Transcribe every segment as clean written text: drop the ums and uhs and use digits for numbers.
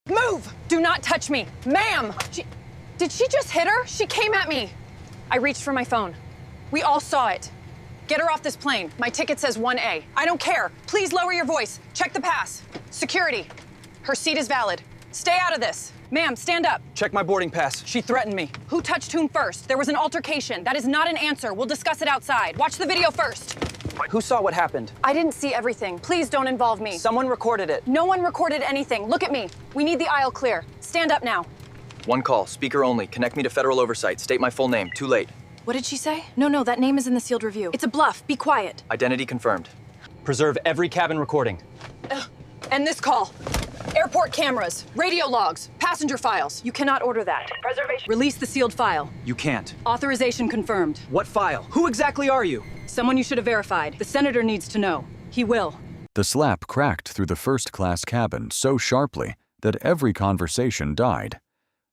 Move! Do not touch me. Ma'am! Did she just hit her? She came at me. I reached for my phone. We all saw it. Get her off this plane. My ticket says 1A. I don't care. Please lower your voice. Check the pass. Security. Her seat is valid. Stay out of this. Ma'am, stand up. Check my boarding pass. She threatened me. Who touched whom first? There was an altercation. That is not an answer. We'll discuss it outside. Watch the video first. Who saw what happened? I didn't see everything. Please don't involve me. Someone recorded it. No one recorded anything. Look at me. We need the aisle clear. Stand up now. One call, speaker only. Connect me to federal oversight. State my full name. Too late. What did she say? No, that name is in the sealed review. It's a bluff. Be quiet. Identity confirmed. Preserve every cabin recording. And this call. Airport cameras, radio logs, passenger files. You cannot order that. Preservation. Release the sealed file. You can't. Authorization confirmed. What file? Who exactly are you? Someone you should have verified. The senator needs to know. He will. The slap cracked through the first-class cabin so sharply that every conversation died.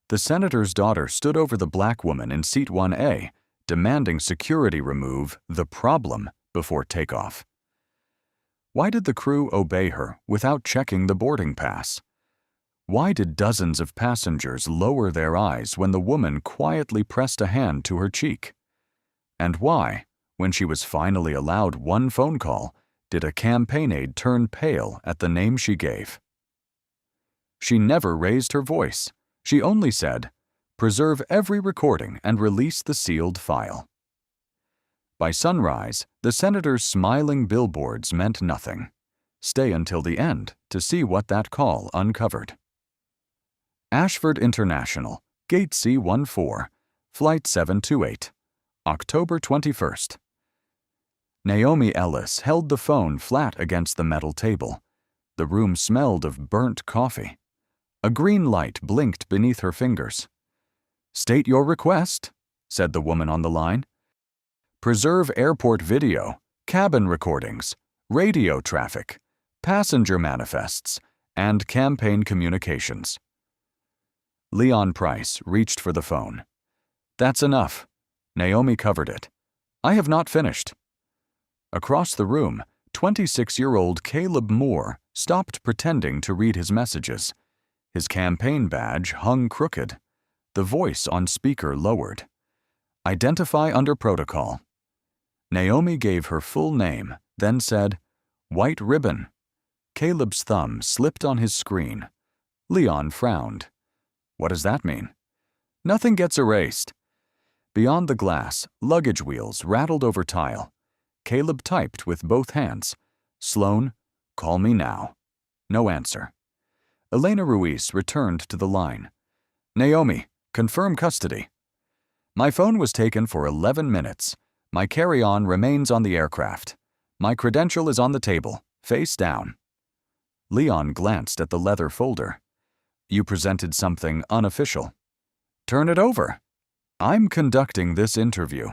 The senator's daughter stood over the black woman in seat 1A, demanding security remove the problem before takeoff. Why did the crew obey her without checking the boarding pass? Why did dozens of passengers lower their eyes when the woman quietly pressed a hand to her cheek? And why, when she was finally allowed one phone call, did a campaign aide turn pale at the name she gave? She never raised her voice. She only said, "Preserve every recording and release the sealed file." By sunrise, the senator's smiling billboards meant nothing. Stay until the end to see what that call uncovered. Ashford International, Gate C14, Flight 728, October 21st. Naomi Ellis held the phone flat against the metal table. The room smelled of burnt coffee. A green light blinked beneath her fingers. "State your request," said the woman on the line. "Preserve airport video, cabin recordings, radio traffic, passenger manifests, and campaign communications." Leon Price reached for the phone. "That's enough." Naomi covered it. "I have not finished." Across the room, 26-year-old Caleb Moore stopped pretending to read his messages. His campaign badge hung crooked. The voice on speaker lowered. "Identify under protocol." Naomi gave her full name, then said, "White ribbon." Caleb's thumb slipped on his screen. Leon frowned. "What does that mean?" "Nothing gets erased." Beyond the glass, luggage wheels rattled over tile. Caleb typed with both hands. "Sloan, call me now." No answer. Elena Ruiz returned to the line. "Naomi, confirm custody." "My phone was taken for 11 minutes. My carry-on remains on the aircraft. My credential is on the table, face down." Leon glanced at the leather folder. "You presented something unofficial." "Turn it over." "I'm conducting this interview."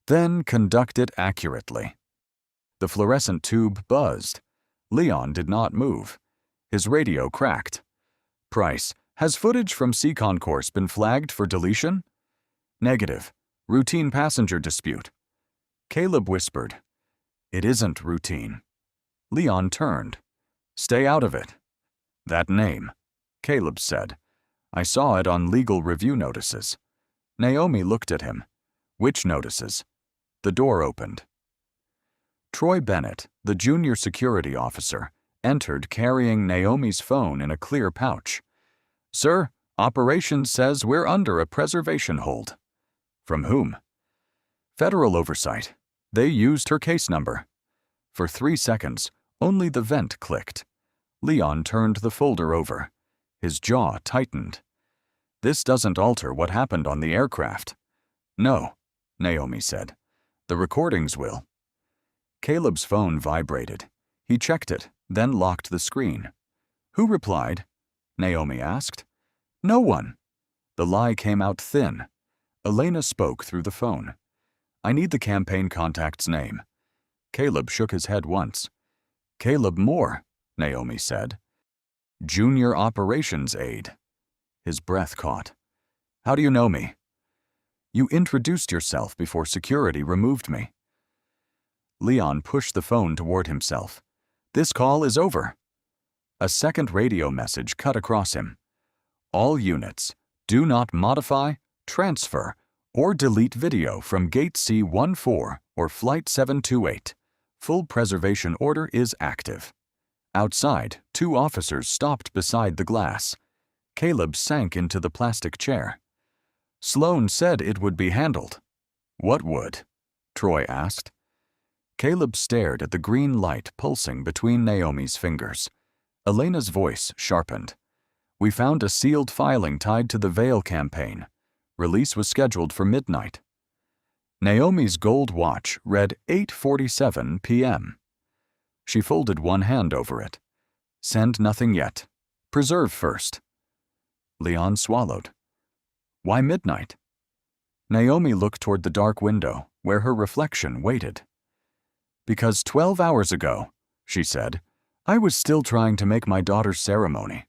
"Then conduct it accurately." The fluorescent tube buzzed. Leon did not move. His radio cracked. "Price, has footage from Sea Concourse been flagged for deletion?" "Negative. Routine passenger dispute." Caleb whispered, "It isn't routine." Leon turned. "Stay out of it." "That name," Caleb said. "I saw it on legal review notices." Naomi looked at him. "Which notices?" The door opened. Troy Bennett, the junior security officer, entered carrying Naomi's phone in a clear pouch. "Sir, operations says we're under a preservation hold." "From whom?" "Federal oversight. They used her case number." For 3 seconds, only the vent clicked. Leon turned the folder over. His jaw tightened. "This doesn't alter what happened on the aircraft." "No," Naomi said. "The recordings will." Caleb's phone vibrated. He checked it, then locked the screen. "Who replied?" Naomi asked. "No one." The lie came out thin. Elena spoke through the phone. "I need the campaign contact's name." Caleb shook his head once. "Caleb Moore," Naomi said. "Junior operations aide." His breath caught. "How do you know me?" "You introduced yourself before security removed me." Leon pushed the phone toward himself. "This call is over." A second radio message cut across him. All units, do not modify, transfer, or delete video from Gate C14 or Flight 728. Full preservation order is active. Outside, 2 officers stopped beside the glass. Caleb sank into the plastic chair. Sloan said it would be handled. What would? Troy asked. Caleb stared at the green light pulsing between Naomi's fingers. Elena's voice sharpened. We found a sealed filing tied to the Veil campaign. Release was scheduled for midnight. Naomi's gold watch read 8:47 p.m. She folded one hand over it. Send nothing yet. Preserve first. Leon swallowed. Why midnight? Naomi looked toward the dark window, where her reflection waited. Because 12 hours ago, she said, I was still trying to make my daughter's ceremony.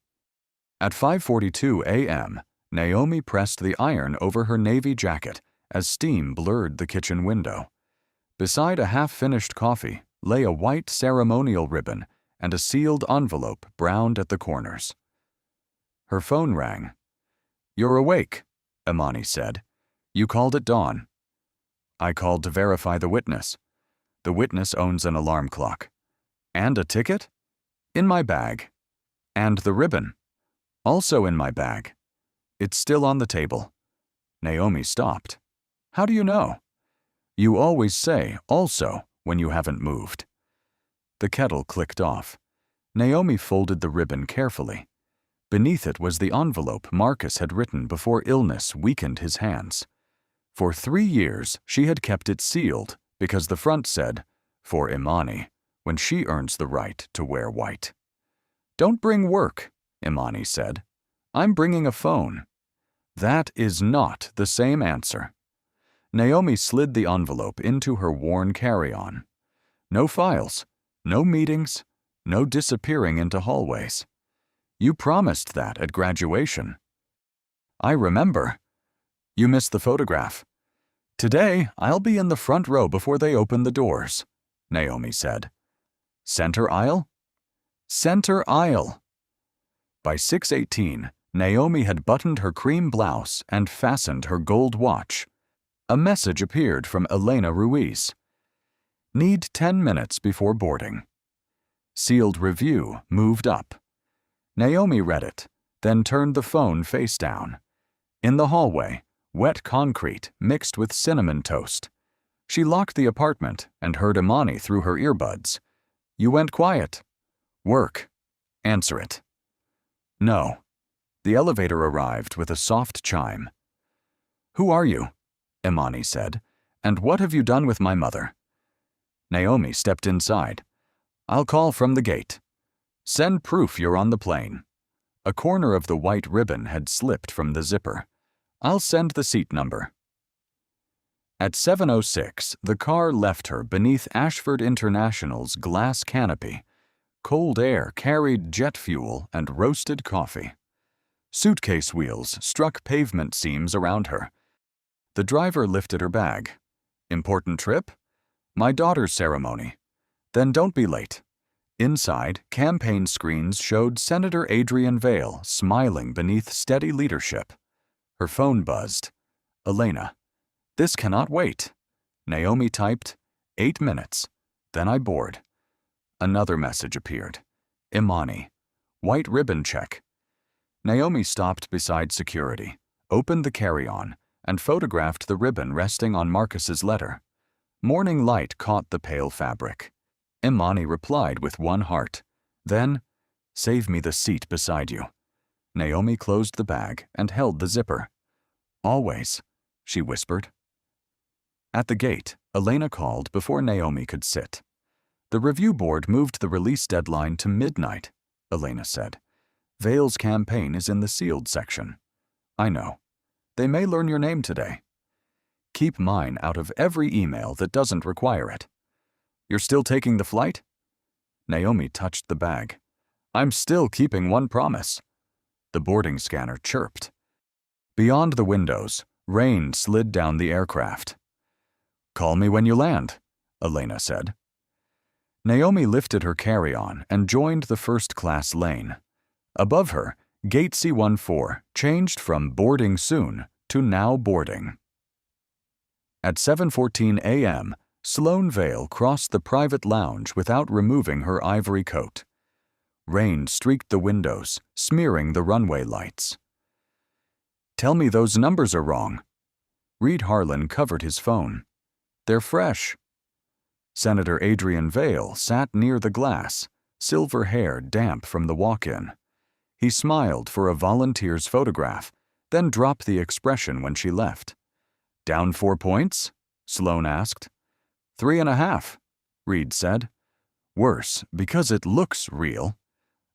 At 5:42 a.m., Naomi pressed the iron over her navy jacket as steam blurred the kitchen window. Beside a half-finished coffee lay a white ceremonial ribbon and a sealed envelope browned at the corners. Her phone rang. You're awake, Imani said. You called at dawn. I called to verify the witness. The witness owns an alarm clock. And a ticket? In my bag. And the ribbon? Also in my bag. It's still on the table. Naomi stopped. How do you know? You always say also when you haven't moved. The kettle clicked off. Naomi folded the ribbon carefully. Beneath it was the envelope Marcus had written before illness weakened his hands. For 3 years, she had kept it sealed because the front said, for Imani, when she earns the right to wear white. Don't bring work, Imani said. I'm bringing a phone. That is not the same answer. Naomi slid the envelope into her worn carry-on. No files, no meetings, no disappearing into hallways. You promised that at graduation. I remember. You missed the photograph. Today, I'll be in the front row before they open the doors, Naomi said. Center aisle? Center aisle. By 6:18, Naomi had buttoned her cream blouse and fastened her gold watch. A message appeared from Elena Ruiz. Need 10 minutes before boarding. Sealed review moved up. Naomi read it, then turned the phone face down. In the hallway, wet concrete mixed with cinnamon toast. She locked the apartment and heard Imani through her earbuds. You went quiet. Work. Answer it. No. The elevator arrived with a soft chime. Who are you? Imani said. And what have you done with my mother? Naomi stepped inside. I'll call from the gate. Send proof you're on the plane. A corner of the white ribbon had slipped from the zipper. I'll send the seat number. At 7:06, the car left her beneath Ashford International's glass canopy. Cold air carried jet fuel and roasted coffee. Suitcase wheels struck pavement seams around her. The driver lifted her bag. Important trip? My daughter's ceremony. Then don't be late. Inside, campaign screens showed Senator Adrian Vail smiling beneath steady leadership. Her phone buzzed. Elena. This cannot wait. Naomi typed, 8 minutes. Then I board. Another message appeared. Imani. White ribbon check. Naomi stopped beside security, opened the carry-on, and photographed the ribbon resting on Marcus's letter. Morning light caught the pale fabric. Imani replied with one heart. Then, save me the seat beside you. Naomi closed the bag and held the zipper. Always, she whispered. At the gate, Elena called before Naomi could sit. The review board moved the release deadline to midnight, Elena said. Vail's campaign is in the sealed section. I know. They may learn your name today. Keep mine out of every email that doesn't require it. You're still taking the flight? Naomi touched the bag. I'm still keeping one promise. The boarding scanner chirped. Beyond the windows, rain slid down the aircraft. Call me when you land, Elena said. Naomi lifted her carry-on and joined the first-class lane. Above her, Gate C14 changed from boarding soon to now boarding. At 7:14 a.m., Sloane Vale crossed the private lounge without removing her ivory coat. Rain streaked the windows, smearing the runway lights. "Tell me those numbers are wrong." Reed Harlan covered his phone. "They're fresh." Senator Adrian Vale sat near the glass, silver hair damp from the walk-in. He smiled for a volunteer's photograph, then dropped the expression when she left. "Down 4 points?" Sloane asked. 3.5, Reed said. "Worse, because it looks real."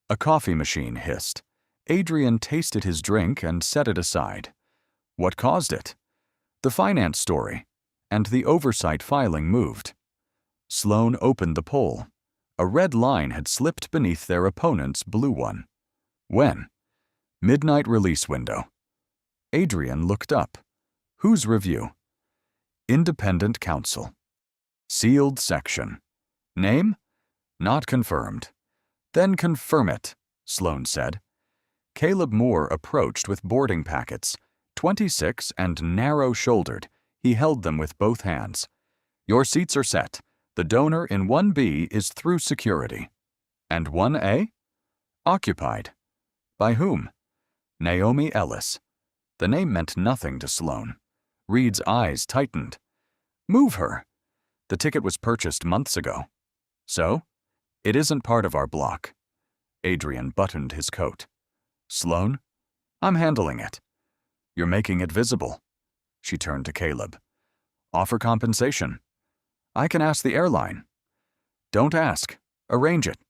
A coffee machine hissed. Adrian tasted his drink and set it aside. What caused it? The finance story, and the oversight filing moved. Sloane opened the poll. A red line had slipped beneath their opponent's blue one. When? Midnight release window. Adrian looked up. Whose review? Independent counsel. Sealed section. Name? Not confirmed. Then confirm it, Sloane said. Caleb Moore approached with boarding packets. 26 and narrow-shouldered, he held them with both hands. "Your seats are set. The donor in 1B is through security." "And 1A? "Occupied." "By whom?" "Naomi Ellis." The name meant nothing to Sloane. Reed's eyes tightened. "Move her." "The ticket was purchased months ago." "So?" "It isn't part of our block." Adrian buttoned his coat. "Sloane?" "I'm handling it." "You're making it visible." She turned to Caleb. "Offer compensation." "I can ask the airline." "Don't ask. Arrange it."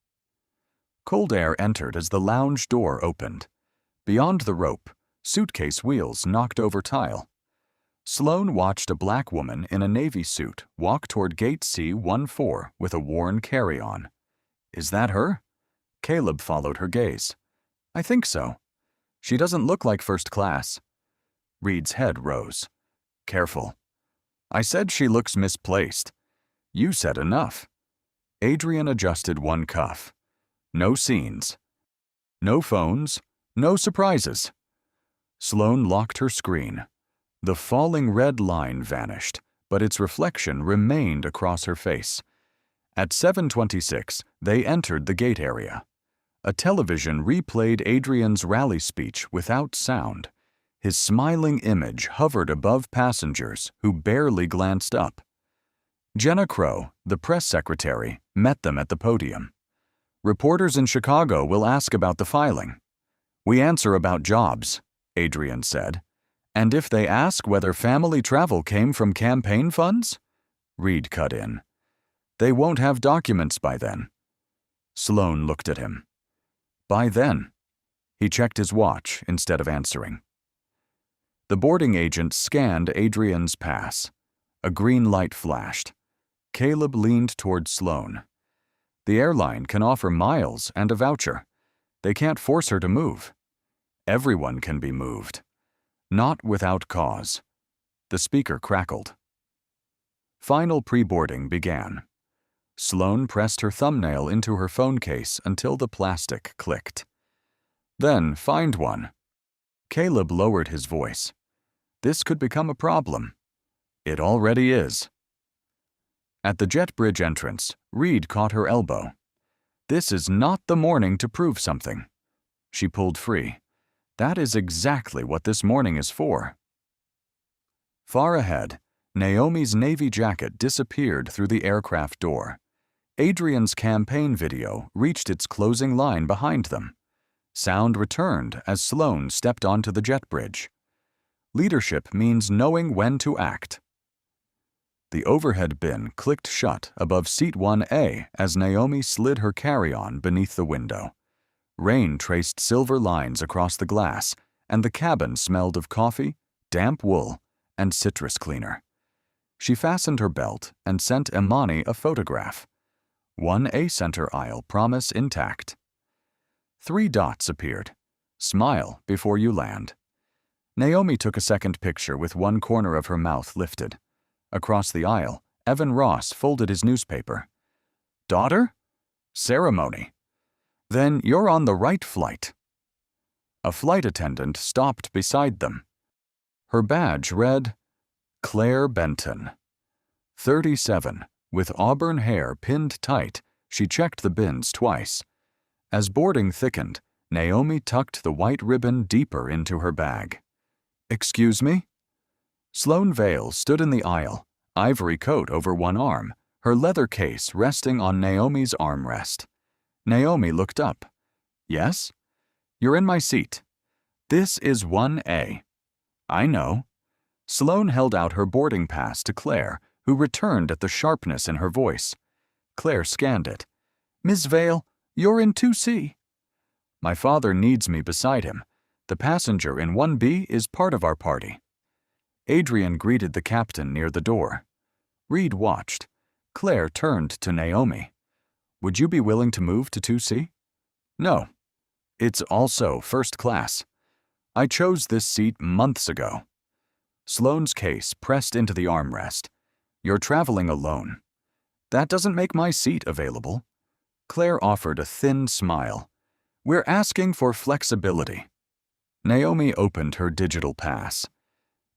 Cold air entered as the lounge door opened. Beyond the rope, suitcase wheels knocked over tile. Sloane watched a black woman in a navy suit walk toward gate C14 with a worn carry-on. "Is that her?" Caleb followed her gaze. "I think so. She doesn't look like first class." Reed's head rose. "Careful." "I said she looks misplaced." "You said enough." Adrian adjusted one cuff. "No scenes. No phones. No surprises." Sloane locked her screen. The falling red line vanished, but its reflection remained across her face. At 7:26, they entered the gate area. A television replayed Adrian's rally speech without sound. His smiling image hovered above passengers who barely glanced up. Jenna Crow, the press secretary, met them at the podium. "Reporters in Chicago will ask about the filing." "We answer about jobs," Adrian said. "And if they ask whether family travel came from campaign funds?" Reed cut in. "They won't have documents by then." Sloane looked at him. "By then." He checked his watch instead of answering. The boarding agent scanned Adrian's pass. A green light flashed. Caleb leaned toward Sloane. "The airline can offer miles and a voucher. They can't force her to move." "Everyone can be moved." "Not without cause." The speaker crackled. Final pre-boarding began. Sloane pressed her thumbnail into her phone case until the plastic clicked. "Then find one." Caleb lowered his voice. "This could become a problem." "It already is." At the jet bridge entrance, Reed caught her elbow. "This is not the morning to prove something." She pulled free. "That is exactly what this morning is for." Far ahead, Naomi's navy jacket disappeared through the aircraft door. Adrian's campaign video reached its closing line behind them. Sound returned as Sloane stepped onto the jet bridge. Leadership means knowing when to act. The overhead bin clicked shut above seat 1A as Naomi slid her carry-on beneath the window. Rain traced silver lines across the glass, and the cabin smelled of coffee, damp wool, and citrus cleaner. She fastened her belt and sent Imani a photograph. 1A center aisle promise intact. 3 dots appeared. Smile before you land. Naomi took a second picture with one corner of her mouth lifted. Across the aisle, Evan Ross folded his newspaper. "Daughter?" "Ceremony." "Then you're on the right flight." A flight attendant stopped beside them. Her badge read, Claire Benton. 37, with auburn hair pinned tight, she checked the bins twice. As boarding thickened, Naomi tucked the white ribbon deeper into her bag. "Excuse me?" Sloane Vale stood in the aisle, ivory coat over one arm, her leather case resting on Naomi's armrest. Naomi looked up. "Yes? You're in my seat. This is 1A. "I know." Sloane held out her boarding pass to Claire, who returned at the sharpness in her voice. Claire scanned it. "Miss Vale, you're in 2C. "My father needs me beside him. The passenger in 1B is part of our party." Adrian greeted the captain near the door. Reed watched. Claire turned to Naomi. "Would you be willing to move to 2C? "No. It's also first class. I chose this seat months ago." Sloane's case pressed into the armrest. "You're traveling alone." "That doesn't make my seat available." Claire offered a thin smile. "We're asking for flexibility." Naomi opened her digital pass.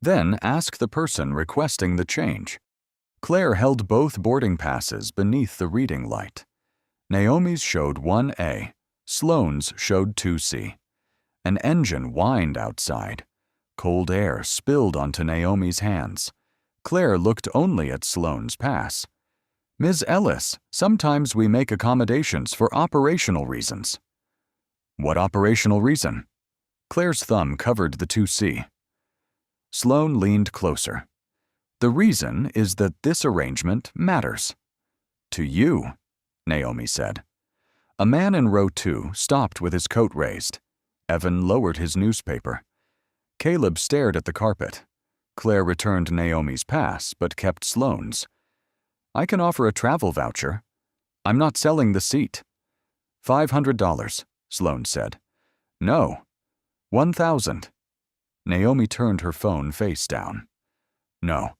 Then ask the person requesting the change. Claire held both boarding passes beneath the reading light. Naomi's showed 1A. Sloane's showed 2C. An engine whined outside. Cold air spilled onto Naomi's hands. Claire looked only at Sloane's pass. "Ms. Ellis, sometimes we make accommodations for operational reasons." "What operational reason?" Claire's thumb covered the 2C. Sloane leaned closer. "The reason is that this arrangement matters." "To you," Naomi said. A man in row 2 stopped with his coat raised. Evan lowered his newspaper. Caleb stared at the carpet. Claire returned Naomi's pass, but kept Sloane's. "I can offer a travel voucher. I'm not selling the seat." $500, Sloane said. "No. 1,000. Naomi turned her phone face down. "No."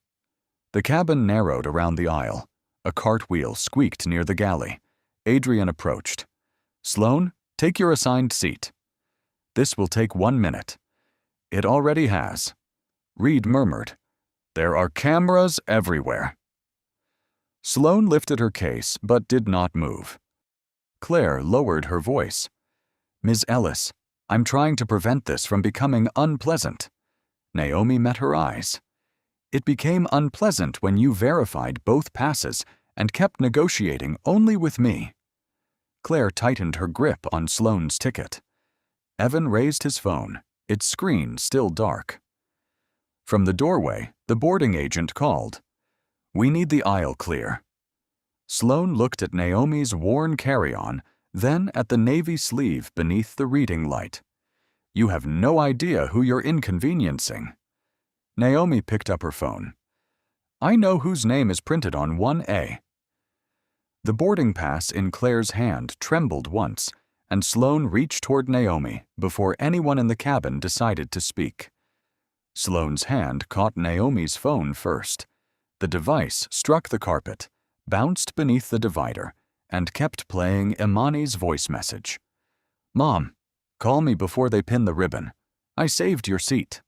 The cabin narrowed around the aisle. A cartwheel squeaked near the galley. Adrian approached. "Sloane, take your assigned seat." "This will take 1 minute." "It already has." Reed murmured, "There are cameras everywhere." Sloane lifted her case but did not move. Claire lowered her voice. "Ms. Ellis, I'm trying to prevent this from becoming unpleasant." Naomi met her eyes. "It became unpleasant when you verified both passes and kept negotiating only with me." Claire tightened her grip on Sloane's ticket. Evan raised his phone, its screen still dark. From the doorway, the boarding agent called. "We need the aisle clear." Sloane looked at Naomi's worn carry-on, then at the navy sleeve beneath the reading light. "You have no idea who you're inconveniencing." Naomi picked up her phone. "I know whose name is printed on 1A." The boarding pass in Claire's hand trembled once, and Sloane reached toward Naomi before anyone in the cabin decided to speak. Sloane's hand caught Naomi's phone first. The device struck the carpet, bounced beneath the divider, and kept playing Imani's voice message. "Mom, call me before they pin the ribbon. I saved your seat."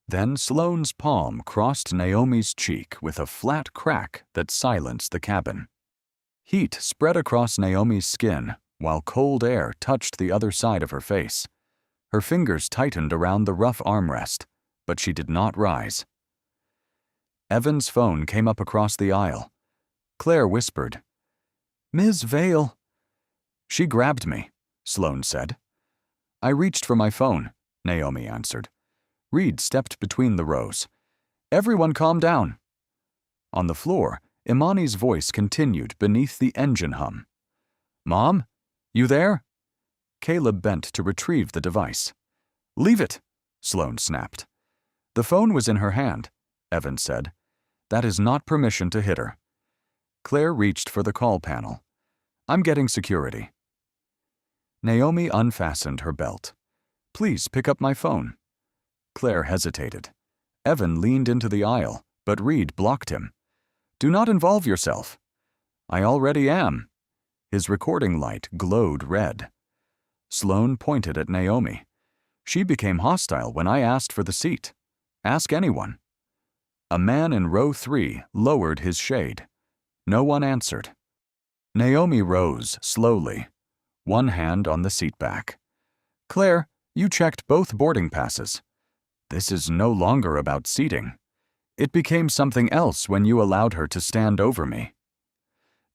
Then Sloane's palm crossed Naomi's cheek with a flat crack that silenced the cabin. Heat spread across Naomi's skin while cold air touched the other side of her face. Her fingers tightened around the rough armrest, but she did not rise. Evan's phone came up across the aisle. Claire whispered, "Ms. Vale." "She grabbed me," Sloane said. "I reached for my phone," Naomi answered. Reed stepped between the rows. "Everyone calm down." On the floor, Imani's voice continued beneath the engine hum. "Mom? You there?" Caleb bent to retrieve the device. "Leave it," Sloane snapped. "The phone was in her hand," Evan said. "That is not permission to hit her." Claire reached for the call panel. "I'm getting security." Naomi unfastened her belt. "Please pick up my phone." Claire hesitated. Evan leaned into the aisle, but Reed blocked him. "Do not involve yourself." "I already am." His recording light glowed red. Sloane pointed at Naomi. She became hostile when I asked for the seat. Ask anyone. A man in row 3 lowered his shade. No one answered. Naomi rose slowly, one hand on the seat back. Claire, you checked both boarding passes. This is no longer about seating. It became something else when you allowed her to stand over me.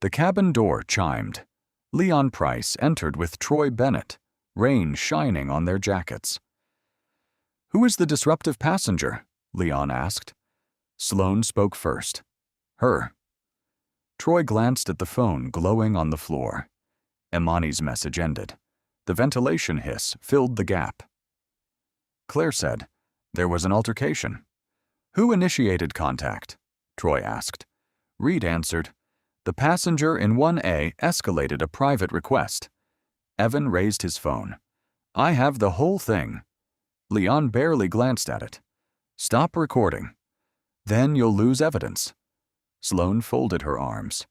The cabin door chimed. Leon Price entered with Troy Bennett, rain shining on their jackets. Who is the disruptive passenger? Leon asked. Sloane spoke first. Her. Troy glanced at the phone glowing on the floor. Imani's message ended. The ventilation hiss filled the gap. Claire said, there was an altercation. Who initiated contact? Troy asked. Reed answered, the passenger in 1A escalated a private request. Evan raised his phone. I have the whole thing. Leon barely glanced at it. Stop recording. Then you'll lose evidence. Sloane folded her arms.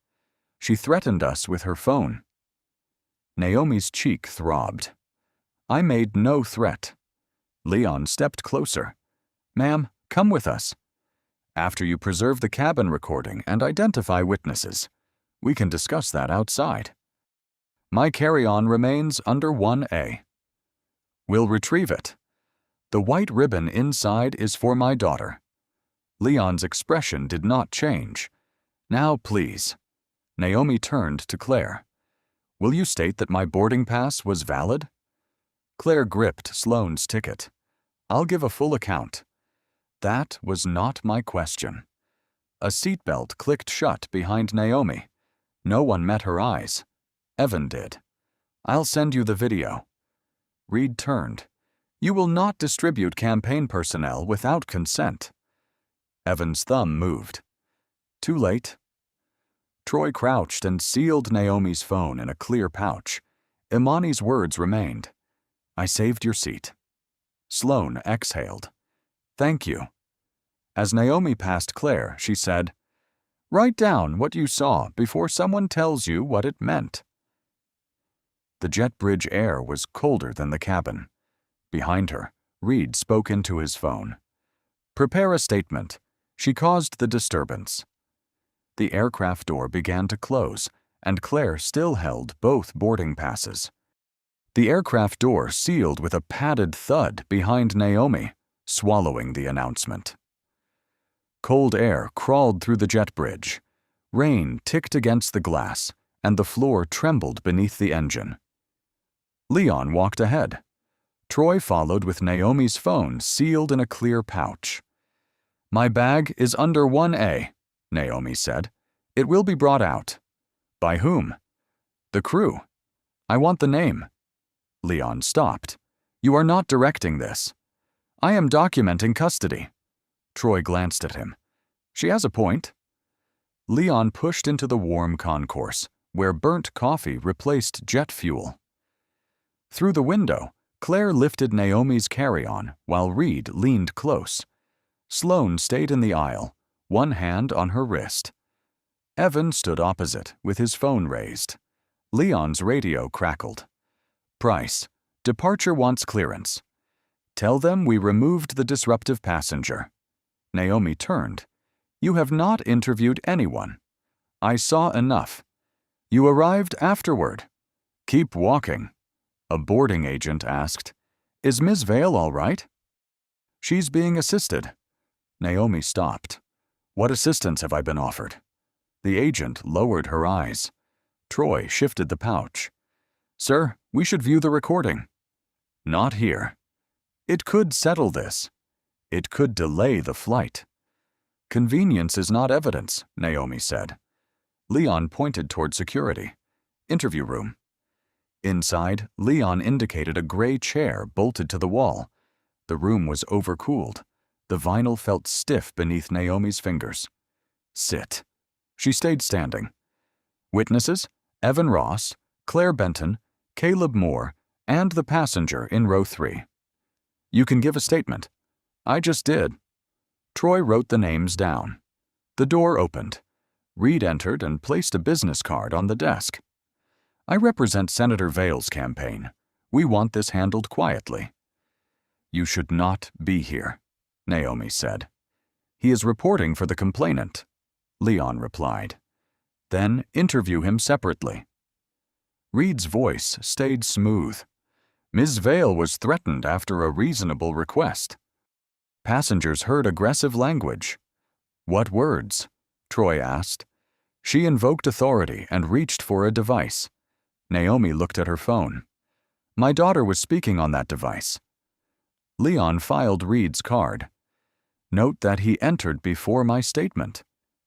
She threatened us with her phone. Naomi's cheek throbbed. I made no threat. Leon stepped closer. Ma'am, come with us. After you preserve the cabin recording and identify witnesses, we can discuss that outside. My carry-on remains under 1A. We'll retrieve it. The white ribbon inside is for my daughter. Leon's expression did not change. Now, please. Naomi turned to Claire. Will you state that my boarding pass was valid? Claire gripped Sloane's ticket. I'll give a full account. That was not my question. A seatbelt clicked shut behind Naomi. No one met her eyes. Evan did. I'll send you the video. Reed turned. You will not distribute campaign personnel without consent. Evan's thumb moved. Too late. Troy crouched and sealed Naomi's phone in a clear pouch. Imani's words remained. I saved your seat. Sloane exhaled. Thank you. As Naomi passed Claire, she said, write down what you saw before someone tells you what it meant. The jet bridge air was colder than the cabin. Behind her, Reed spoke into his phone. Prepare a statement. She caused the disturbance. The aircraft door began to close, and Claire still held both boarding passes. The aircraft door sealed with a padded thud behind Naomi, swallowing the announcement. Cold air crawled through the jet bridge. Rain ticked against the glass, and the floor trembled beneath the engine. Leon walked ahead. Troy followed with Naomi's phone sealed in a clear pouch. My bag is under 1A, Naomi said. It will be brought out. By whom? The crew. I want the name. Leon stopped. You are not directing this. I am documenting custody. Troy glanced at him. She has a point. Leon pushed into the warm concourse, where burnt coffee replaced jet fuel. Through the window, Claire lifted Naomi's carry-on while Reed leaned close. Sloane stayed in the aisle, one hand on her wrist. Evan stood opposite, with his phone raised. Leon's radio crackled. Price, departure wants clearance. Tell them we removed the disruptive passenger. Naomi turned. You have not interviewed anyone. I saw enough. You arrived afterward. Keep walking. A boarding agent asked, Is Ms. Vale all right? She's being assisted. Naomi stopped. What assistance have I been offered? The agent lowered her eyes. Troy shifted the pouch. Sir, we should view the recording. Not here. It could settle this. It could delay the flight. Convenience is not evidence, Naomi said. Leon pointed toward security. Interview room. Inside, Leon indicated a gray chair bolted to the wall. The room was overcooled. The vinyl felt stiff beneath Naomi's fingers. Sit. She stayed standing. Witnesses, Evan Ross, Claire Benton, Caleb Moore, and the passenger in row 3. You can give a statement. I just did. Troy wrote the names down. The door opened. Reed entered and placed a business card on the desk. I represent Senator Vale's campaign. We want this handled quietly. "You should not be here," Naomi said. "He is reporting for the complainant," Leon replied. "Then interview him separately." Reed's voice stayed smooth. Ms. Vale was threatened after a reasonable request. Passengers heard aggressive language. "What words?" Troy asked. She invoked authority and reached for a device. Naomi looked at her phone. "My daughter was speaking on that device." Leon filed Reed's card. "Note that he entered before my statement,"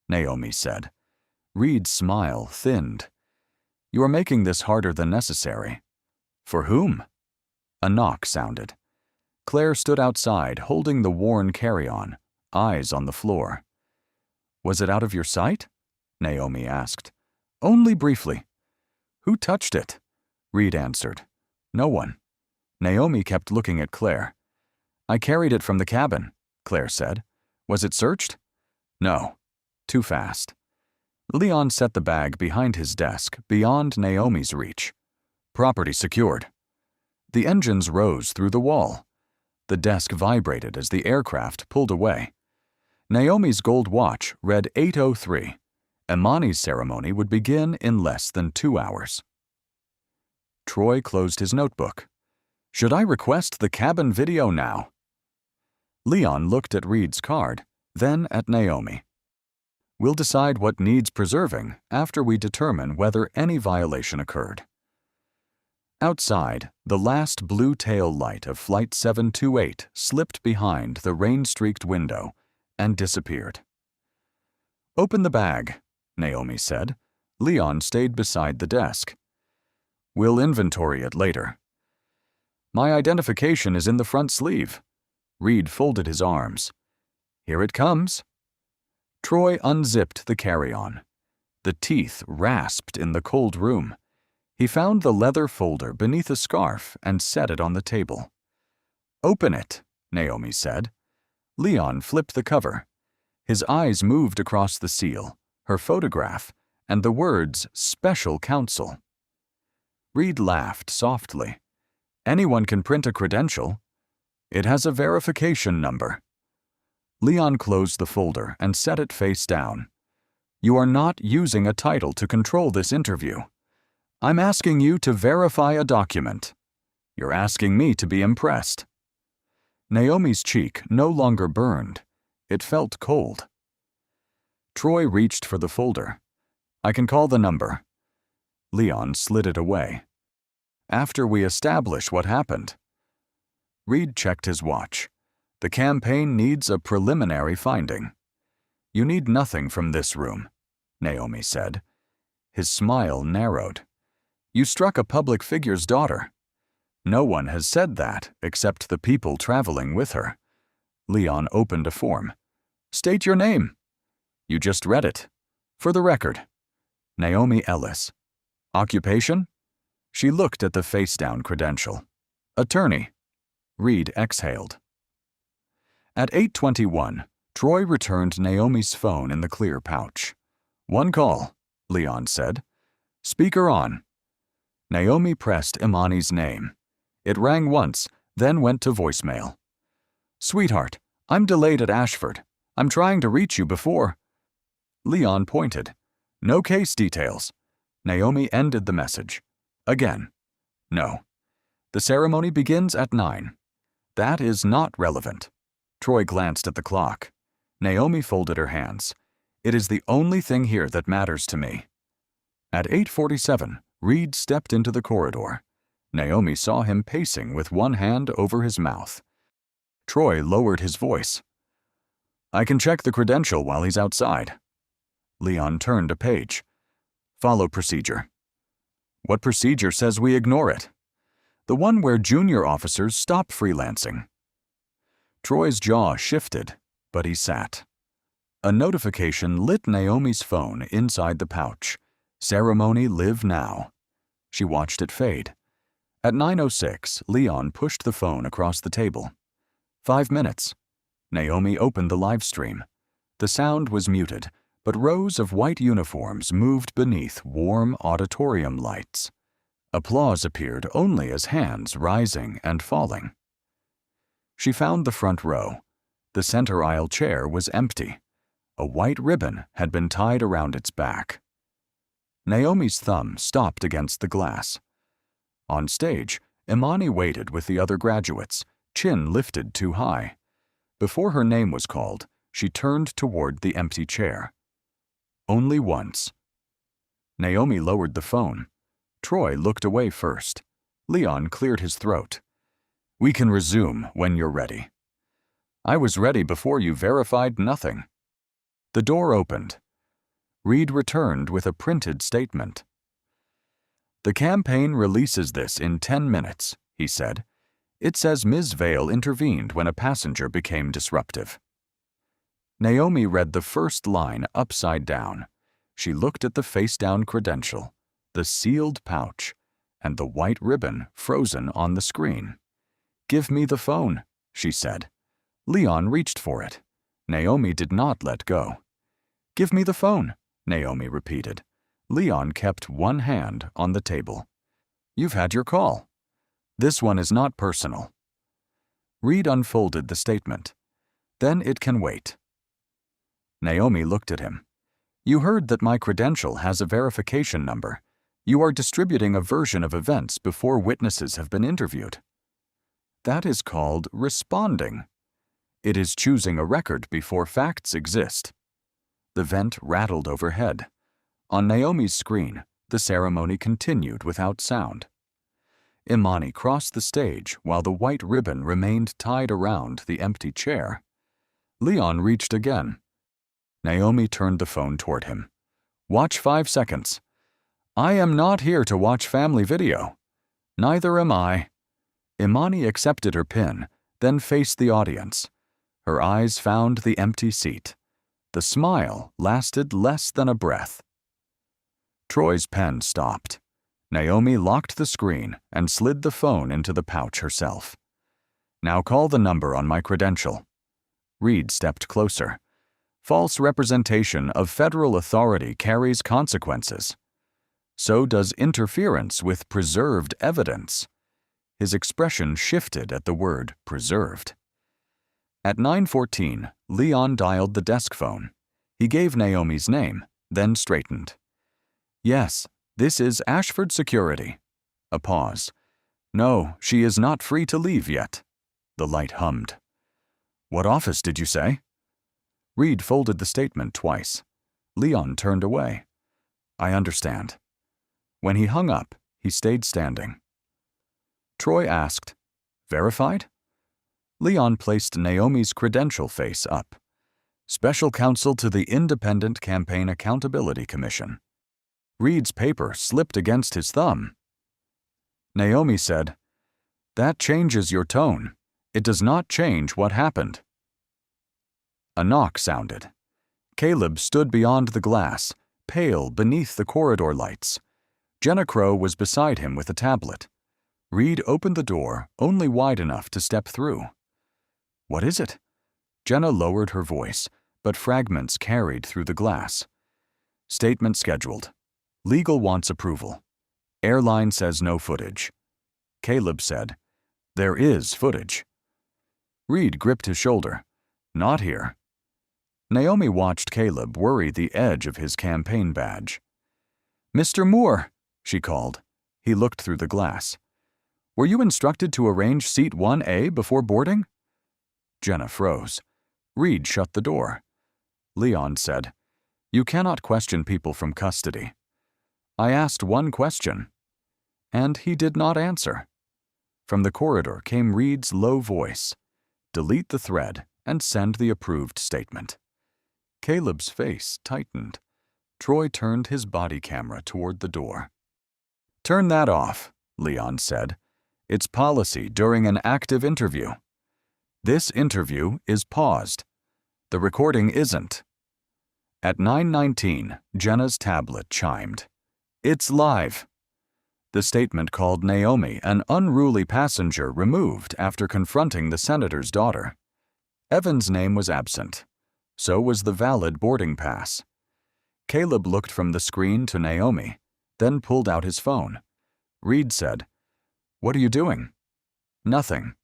Naomi said. Reed's smile thinned. "You are making this harder than necessary." "For whom?" A knock sounded. Claire stood outside, holding the worn carry-on, eyes on the floor. "Was it out of your sight?" Naomi asked. "Only briefly." "Who touched it?" Reed answered. "No one." Naomi kept looking at Claire. "I carried it from the cabin," Claire said. "Was it searched?" "No. Too fast." Leon set the bag behind his desk, beyond Naomi's reach. "Property secured." The engines rose through the wall. The desk vibrated as the aircraft pulled away. Naomi's gold watch read 8:03. Imani's ceremony would begin in less than 2 hours. Troy closed his notebook. "Should I request the cabin video now?" Leon looked at Reed's card, then at Naomi. "We'll decide what needs preserving after we determine whether any violation occurred." Outside, the last blue tail light of Flight 728 slipped behind the rain-streaked window and disappeared. "Open the bag," Naomi said. Leon stayed beside the desk. "We'll inventory it later." "My identification is in the front sleeve." Reed folded his arms. "Here it comes." Troy unzipped the carry-on. The teeth rasped in the cold room. He found the leather folder beneath a scarf and set it on the table. "Open it," Naomi said. Leon flipped the cover. His eyes moved across the seal, her photograph, and the words "Special Counsel." Reed laughed softly. "Anyone can print a credential. It has a verification number." Leon closed the folder and set it face down. "You are not using a title to control this interview. I'm asking you to verify a document. You're asking me to be impressed." Naomi's cheek no longer burned. It felt cold. Troy reached for the folder. "I can call the number." Leon slid it away. "After we establish what happened." Reed checked his watch. "The campaign needs a preliminary finding." "You need nothing from this room," Naomi said. His smile narrowed. "You struck a public figure's daughter." "No one has said that except the people traveling with her." Leon opened a form. "State your name." "You just read it." "For the record." "Naomi Ellis." "Occupation?" She looked at the face-down credential. "Attorney." Reed exhaled. At 8:21, Troy returned Naomi's phone in the clear pouch. "One call," Leon said. "Speaker on." Naomi pressed Imani's name. It rang once, then went to voicemail. "Sweetheart, I'm delayed at Ashford. I'm trying to reach you before—" Leon pointed. "No case details." Naomi ended the message. Again. "No. The ceremony begins at 9. That is not relevant." Troy glanced at the clock. Naomi folded her hands. "It is the only thing here that matters to me." At 8:47, Reed stepped into the corridor. Naomi saw him pacing with one hand over his mouth. Troy lowered his voice. "I can check the credential while he's outside." Leon turned a page. "Follow procedure." "What procedure says we ignore it?" "The one where junior officers stop freelancing." Troy's jaw shifted, but he sat. A notification lit Naomi's phone inside the pouch. Ceremony live now. She watched it fade. At 9:06, Leon pushed the phone across the table. 5 minutes. Naomi opened the live stream. The sound was muted, but rows of white uniforms moved beneath warm auditorium lights. Applause appeared only as hands rising and falling. She found the front row. The center aisle chair was empty. A white ribbon had been tied around its back. Naomi's thumb stopped against the glass. On stage, Imani waited with the other graduates, chin lifted too high. Before her name was called, she turned toward the empty chair. Only once. Naomi lowered the phone. Troy looked away first. Leon cleared his throat. "We can resume when you're ready." "I was ready before you verified nothing." The door opened. Reed returned with a printed statement. "The campaign releases this in 10 minutes, he said. It says Ms. Vale intervened when a passenger became disruptive." Naomi read the first line upside down. She looked at the face-down credential, the sealed pouch, and the white ribbon frozen on the screen. "Give me the phone," she said. Leon reached for it. Naomi did not let go. "Give me the phone," Naomi repeated. Leon kept one hand on the table. "You've had your call. This one is not personal." Reed unfolded the statement. "Then it can wait." Naomi looked at him. "You heard that my credential has a verification number. You are distributing a version of events before witnesses have been interviewed." "That is called responding. It is choosing a record before facts exist." The vent rattled overhead. On Naomi's screen, the ceremony continued without sound. Imani crossed the stage while the white ribbon remained tied around the empty chair. Leon reached again. Naomi turned the phone toward him. "Watch 5 seconds." "I am not here to watch family video." "Neither am I." Imani accepted her pin, then faced the audience. Her eyes found the empty seat. The smile lasted less than a breath. Troy's pen stopped. Naomi locked the screen and slid the phone into the pouch herself. "Now call the number on my credential." Reed stepped closer. "False representation of federal authority carries consequences. So does interference with preserved evidence." His expression shifted at the word preserved. At 9:14, Leon dialed the desk phone. He gave Naomi's name, then straightened. "Yes, this is Ashford Security." A pause. "No, she is not free to leave yet." The light hummed. "What office did you say?" Reed folded the statement twice. Leon turned away. "I understand." When he hung up, he stayed standing. Troy asked, "Verified?" Leon placed Naomi's credential face up. "Special counsel to the Independent Campaign Accountability Commission." Reed's paper slipped against his thumb. Naomi said, "That changes your tone. It does not change what happened." A knock sounded. Caleb stood beyond the glass, pale beneath the corridor lights. Jenna Crow was beside him with a tablet. Reed opened the door only wide enough to step through. "What is it?" Jenna lowered her voice, but fragments carried through the glass. "Statement scheduled. Legal wants approval. Airline says no footage." Caleb said, "There is footage." Reed gripped his shoulder. "Not here." Naomi watched Caleb worry the edge of his campaign badge. "Mr. Moore," she called. He looked through the glass. "Were you instructed to arrange seat 1A before boarding?" Jenna froze. Reed shut the door. Leon said, "You cannot question people from custody." "I asked one question." And he did not answer. From the corridor came Reed's low voice. "Delete the thread and send the approved statement." Caleb's face tightened. Troy turned his body camera toward the door. "Turn that off," Leon said. "It's policy during an active interview. This interview is paused. The recording isn't." At 9:19, Jenna's tablet chimed. "It's live." The statement called Naomi an unruly passenger removed after confronting the senator's daughter. Evan's name was absent. So was the valid boarding pass. Caleb looked from the screen to Naomi, then pulled out his phone. Reed said, "What are you doing?" "Nothing."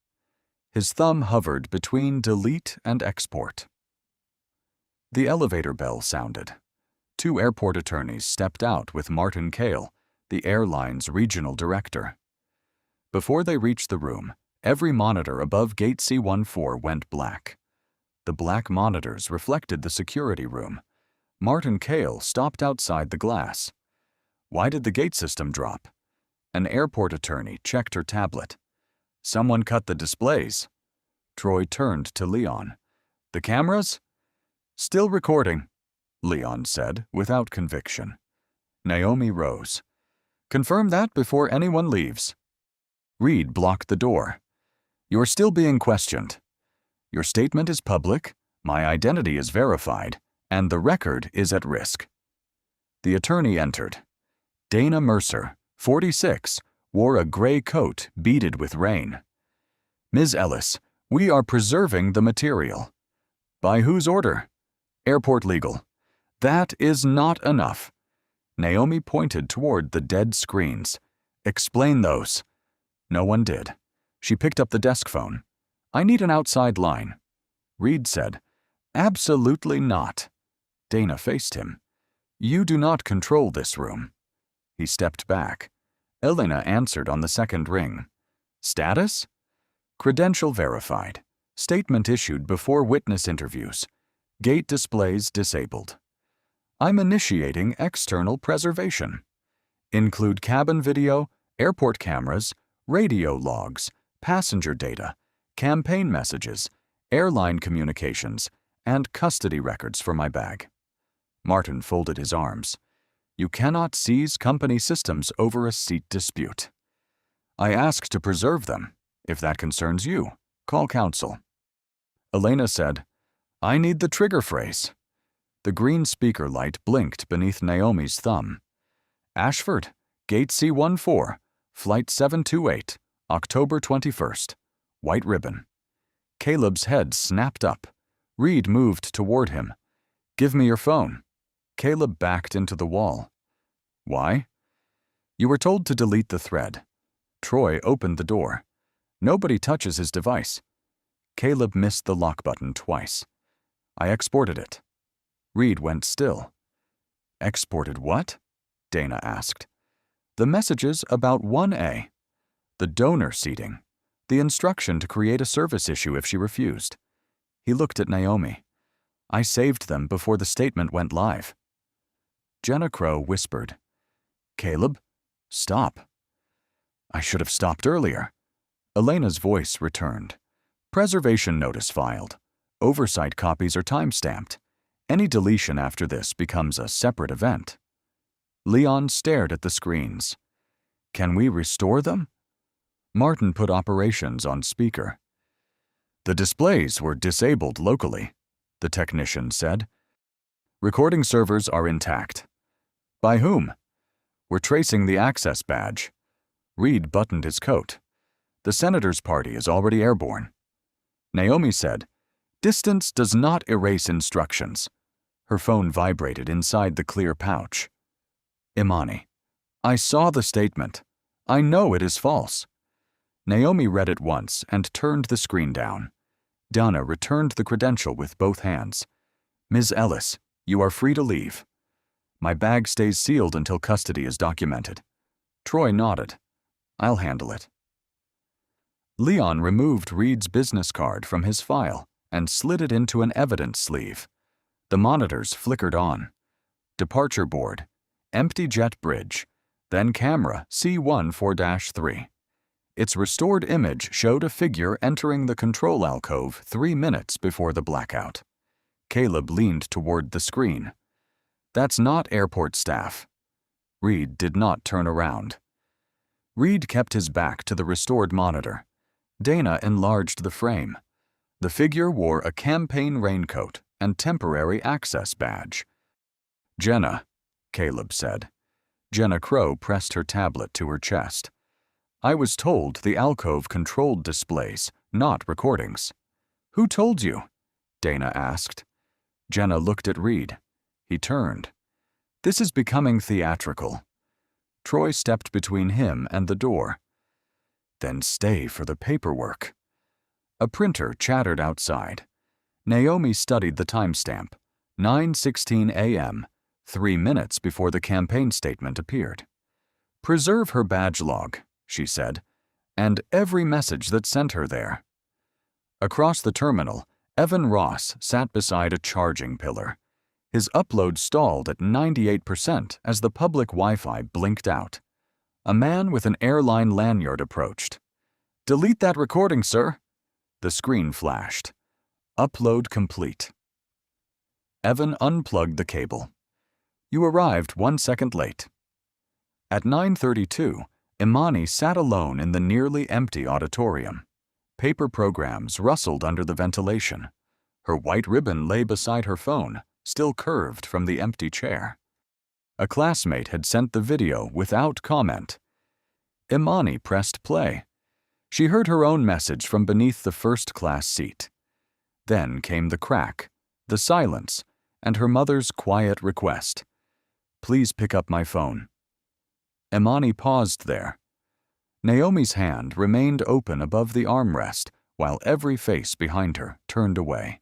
His thumb hovered between delete and export. The elevator bell sounded. 2 airport attorneys stepped out with Martin Cale, the airline's regional director. Before they reached the room, every monitor above gate C14 went black. The black monitors reflected the security room. Martin Cale stopped outside the glass. Why did the gate system drop? An airport attorney checked her tablet. Someone cut the displays. Troy turned to Leon. The cameras? Still recording, Leon said, without conviction. Naomi rose. Confirm that before anyone leaves. Reed blocked the door. You're still being questioned. Your statement is public, my identity is verified, and the record is at risk. The attorney entered. Dana Mercer, 46, wore a gray coat beaded with rain. Ms. Ellis, we are preserving the material. By whose order? Airport legal. That is not enough. Naomi pointed toward the dead screens. Explain those. No one did. She picked up the desk phone. I need an outside line. Reed said, Absolutely not. Dana faced him. You do not control this room. He stepped back. Elena answered on the second ring. Status? Credential verified. Statement issued before witness interviews. Gate displays disabled. I'm initiating external preservation. Include cabin video, airport cameras, radio logs, passenger data, campaign messages, airline communications, and custody records for my bag. Martin folded his arms. You cannot seize company systems over a seat dispute. I ask to preserve them. If that concerns you, call counsel. Elena said, I need the trigger phrase. The green speaker light blinked beneath Naomi's thumb. Ashford, Gate C14, Flight 728, October 21st. White ribbon. Caleb's head snapped up. Reed moved toward him. Give me your phone. Caleb backed into the wall. Why? You were told to delete the thread. Troy opened the door. Nobody touches his device. Caleb missed the lock button twice. I exported it. Reed went still. Exported what? Dana asked. The messages about 1A. The donor seating. The instruction to create a service issue if she refused. He looked at Naomi. I saved them before the statement went live. Jenna Crow whispered, Caleb, stop. I should have stopped earlier. Elena's voice returned. Preservation notice filed. Oversight copies are time-stamped. Any deletion after this becomes a separate event. Leon stared at the screens. Can we restore them? Martin put operations on speaker. The displays were disabled locally, the technician said. Recording servers are intact. By whom? We're tracing the access badge. Reed buttoned his coat. The senator's party is already airborne. Naomi said, Distance does not erase instructions. Her phone vibrated inside the clear pouch. Imani, I saw the statement. I know it is false. Naomi read it once and turned the screen down. Donna returned the credential with both hands. Ms. Ellis, you are free to leave. My bag stays sealed until custody is documented. Troy nodded. I'll handle it. Leon removed Reed's business card from his file and slid it into an evidence sleeve. The monitors flickered on. Departure board, empty jet bridge, then camera C14-3. Its restored image showed a figure entering the control alcove 3 minutes before the blackout. Caleb leaned toward the screen. That's not airport staff. Reed did not turn around. Reed kept his back to the restored monitor. Dana enlarged the frame. The figure wore a campaign raincoat and temporary access badge. Jenna, Caleb said. Jenna Crow pressed her tablet to her chest. I was told the alcove controlled displays, not recordings. Who told you? Dana asked. Jenna looked at Reed. He turned. This is becoming theatrical. Troy stepped between him and the door. Then stay for the paperwork. A printer chattered outside. Naomi studied the timestamp, 9:16 a.m., 3 minutes before the campaign statement appeared. Preserve her badge log, she said, and every message that sent her there. Across the terminal, Evan Ross sat beside a charging pillar. His upload stalled at 98% as the public Wi-Fi blinked out. A man with an airline lanyard approached. "Delete that recording, sir." The screen flashed. Upload complete. Evan unplugged the cable. "You arrived 1 second late." At 9:32, Imani sat alone in the nearly empty auditorium. Paper programs rustled under the ventilation. Her white ribbon lay beside her phone, still curved from the empty chair. A classmate had sent the video without comment. Imani pressed play. She heard her own message from beneath the first-class seat. Then came the crack, the silence, and her mother's quiet request. "Please pick up my phone." Imani paused there. Naomi's hand remained open above the armrest while every face behind her turned away.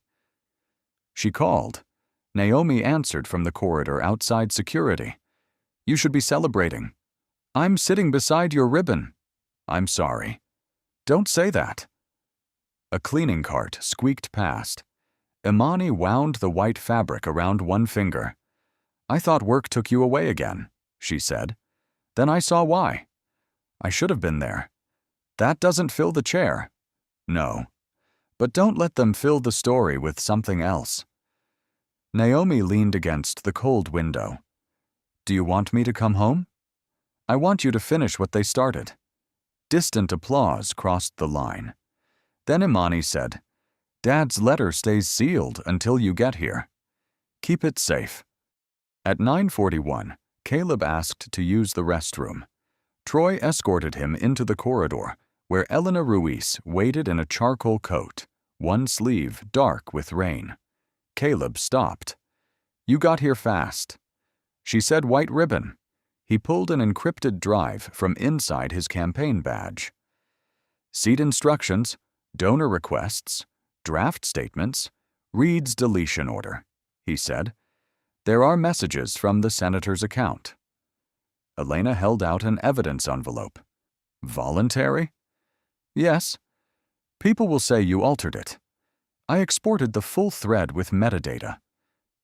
She called. Naomi answered from the corridor outside security. "You should be celebrating." "I'm sitting beside your ribbon." "I'm sorry." "Don't say that." A cleaning cart squeaked past. Imani wound the white fabric around one finger. "I thought work took you away again," she said. "Then I saw why. I should have been there." "That doesn't fill the chair." "No. But don't let them fill the story with something else." Naomi leaned against the cold window. "Do you want me to come home?" "I want you to finish what they started." Distant applause crossed the line. Then Imani said, "Dad's letter stays sealed until you get here. Keep it safe." At 9:41, Caleb asked to use the restroom. Troy escorted him into the corridor, where Elena Ruiz waited in a charcoal coat, one sleeve dark with rain. Caleb stopped. "You got here fast." She said white ribbon. He pulled an encrypted drive from inside his campaign badge. "Seat instructions, donor requests, draft statements, Reed's deletion order," he said. "There are messages from the senator's account." Elena held out an evidence envelope. "Voluntary?" "Yes. People will say you altered it. I exported the full thread with metadata."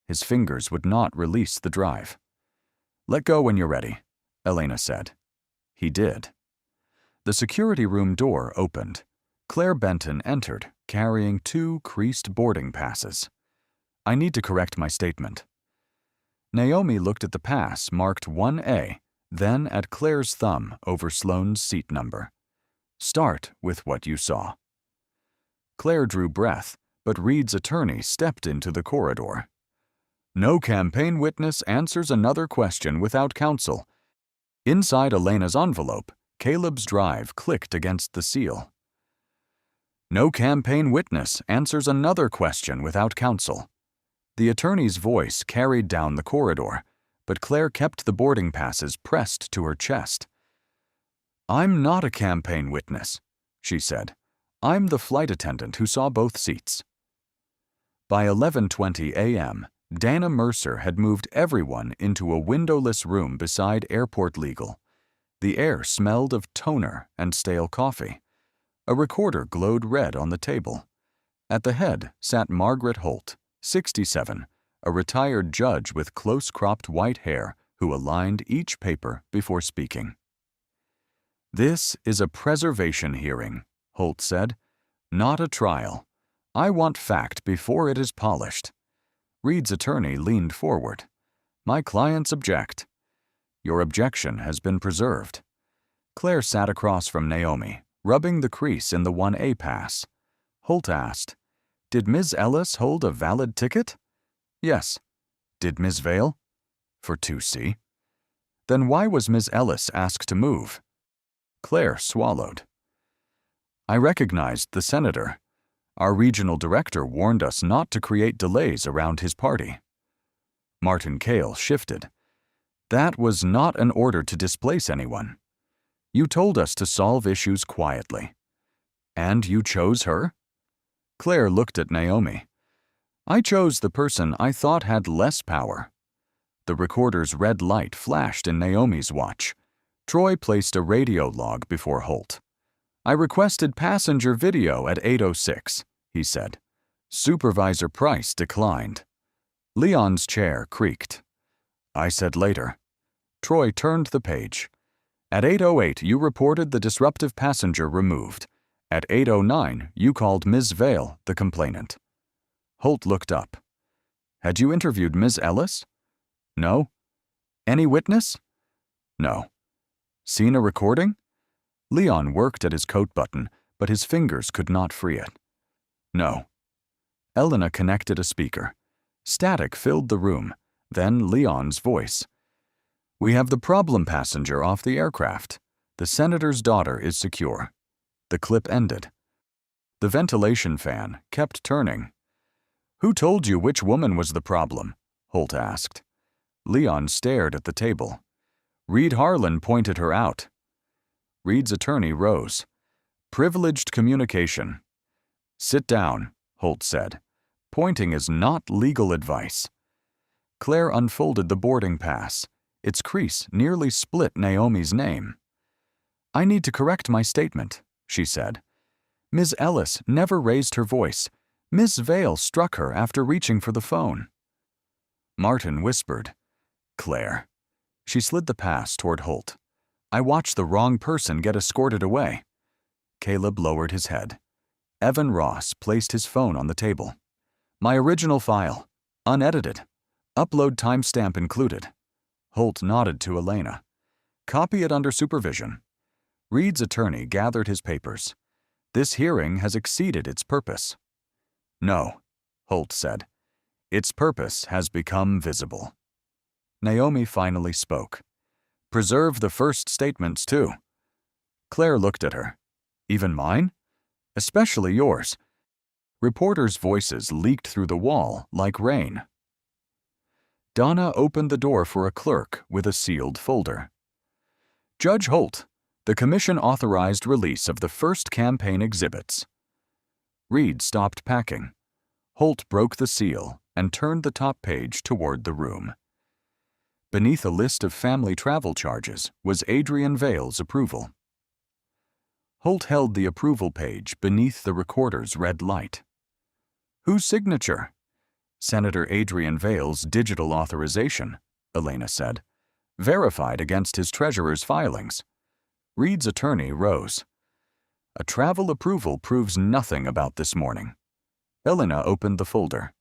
His fingers would not release the drive. "Let go when you're ready," Elena said. He did. The security room door opened. Claire Benton entered, carrying 2 creased boarding passes. "I need to correct my statement." Naomi looked at the pass marked 1A, then at Claire's thumb over Sloane's seat number. "Start with what you saw." Claire drew breath, but Reed's attorney stepped into the corridor. "No campaign witness answers another question without counsel." Inside Elena's envelope, Caleb's drive clicked against the seal. "No campaign witness answers another question without counsel." The attorney's voice carried down the corridor, but Claire kept the boarding passes pressed to her chest. "I'm not a campaign witness," she said. "I'm the flight attendant who saw both seats." By 11:20 a.m., Dana Mercer had moved everyone into a windowless room beside Airport Legal. The air smelled of toner and stale coffee. A recorder glowed red on the table. At the head sat Margaret Holt, 67, a retired judge with close-cropped white hair who aligned each paper before speaking. "This is a preservation hearing," Holt said. "Not a trial. I want fact before it is polished." Reed's attorney leaned forward. "My clients object." "Your objection has been preserved." Claire sat across from Naomi, rubbing the crease in the 1A pass. Holt asked, "Did Ms. Ellis hold a valid ticket?" "Yes." "Did Ms. Vale?" "For 2C." "Then why was Ms. Ellis asked to move?" Claire swallowed. "I recognized the senator. Our regional director warned us not to create delays around his party." Martin Cale shifted. "That was not an order to displace anyone. You told us to solve issues quietly." "And you chose her?" Claire looked at Naomi. I chose the person I thought had less power. The recorder's red light flashed in Naomi's watch. Troy placed a radio log before Holt. I requested passenger video at 8:06, he said. Supervisor Price declined. Leon's chair creaked. I said later. Troy turned the page. At 8:08, you reported the disruptive passenger removed. At 8:09, you called Ms. Vale, the complainant. Holt looked up. Had you interviewed Ms. Ellis? No. Any witness? No. Seen a recording? Leon worked at his coat button, but his fingers could not free it. No. Elena connected a speaker. Static filled the room, then Leon's voice. We have the problem passenger off the aircraft. The senator's daughter is secure. The clip ended. The ventilation fan kept turning. Who told you which woman was the problem? Holt asked. Leon stared at the table. Reed Harlan pointed her out. Reed's attorney rose. Privileged communication. Sit down, Holt said. Pointing is not legal advice. Claire unfolded the boarding pass. Its crease nearly split Naomi's name. I need to correct my statement, she said. Ms. Ellis never raised her voice. Miss Vale struck her after reaching for the phone. Martin whispered, Claire. She slid the pass toward Holt. I watched the wrong person get escorted away. Caleb lowered his head. Evan Ross placed his phone on the table. My original file, unedited. Upload timestamp included. Holt nodded to Elena. Copy it under supervision. Reed's attorney gathered his papers. This hearing has exceeded its purpose. No, Holt said. Its purpose has become visible. Naomi finally spoke. Preserve the first statements, too. Claire looked at her. Even mine? Especially yours. Reporters' voices leaked through the wall like rain. Donna opened the door for a clerk with a sealed folder. Judge Holt, the commission authorized release of the first campaign exhibits. Reed stopped packing. Holt broke the seal and turned the top page toward the room. Beneath a list of family travel charges was Adrian Vale's approval. Holt held the approval page beneath the recorder's red light. Whose signature? Senator Adrian Vale's digital authorization, Elena said, verified against his treasurer's filings. Reed's attorney rose. A travel approval proves nothing about this morning. Elena opened the folder.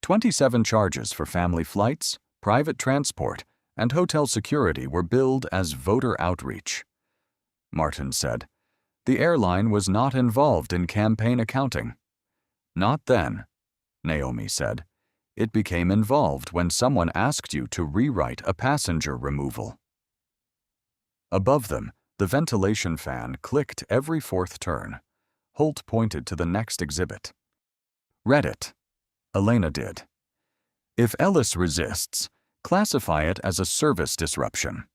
27 charges for family flights, private transport, and hotel security were billed as voter outreach. Martin said, the airline was not involved in campaign accounting. Not then, Naomi said. It became involved when someone asked you to rewrite a passenger removal. Above them, the ventilation fan clicked every fourth turn. Holt pointed to the next exhibit. Read it. Elena did. If Ellis resists, classify it as a service disruption.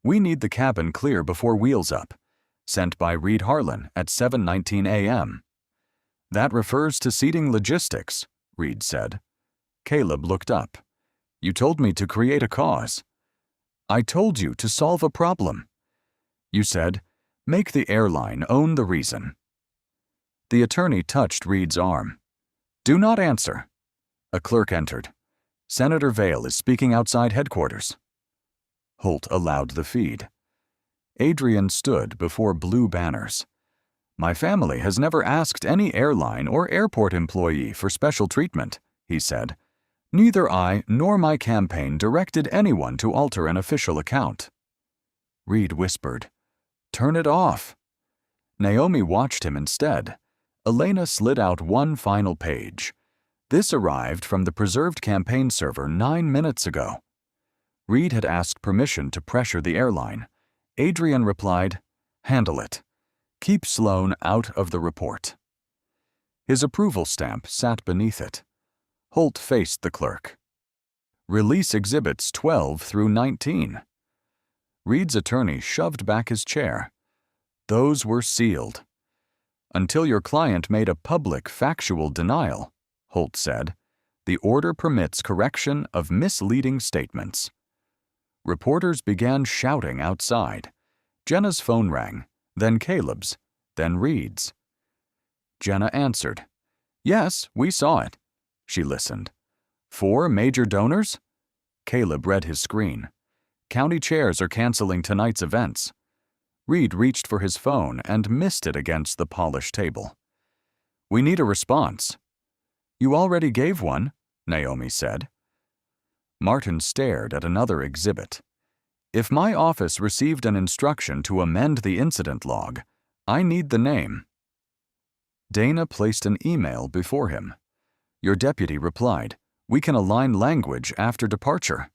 We need the cabin clear before wheels up. Sent by Reed Harlan at 7:19 a.m. That refers to seating logistics, Reed said. Caleb looked up. You told me to create a cause. I told you to solve a problem. You said, make the airline own the reason. The attorney touched Reed's arm. Do not answer. A clerk entered. Senator Vale is speaking outside headquarters. Holt allowed the feed. Adrian stood before blue banners. My family has never asked any airline or airport employee for special treatment, he said. Neither I nor my campaign directed anyone to alter an official account. Reed whispered, Turn it off. Naomi watched him instead. Elena slid out one final page. This arrived from the preserved campaign server 9 minutes ago. Reed had asked permission to pressure the airline. Adrian replied, Handle it. Keep Sloan out of the report. His approval stamp sat beneath it. Holt faced the clerk. Release exhibits 12 through 19. Reed's attorney shoved back his chair. Those were sealed. Until your client made a public factual denial, Holt said, the order permits correction of misleading statements. Reporters began shouting outside. Jenna's phone rang, then Caleb's, then Reed's. Jenna answered. Yes, we saw it. She listened. 4 major donors? Caleb read his screen. County chairs are canceling tonight's events. Reed reached for his phone and missed it against the polished table. We need a response. You already gave one, Naomi said. Martin stared at another exhibit. If my office received an instruction to amend the incident log, I need the name. Dana placed an email before him. Your deputy replied, we can align language after departure.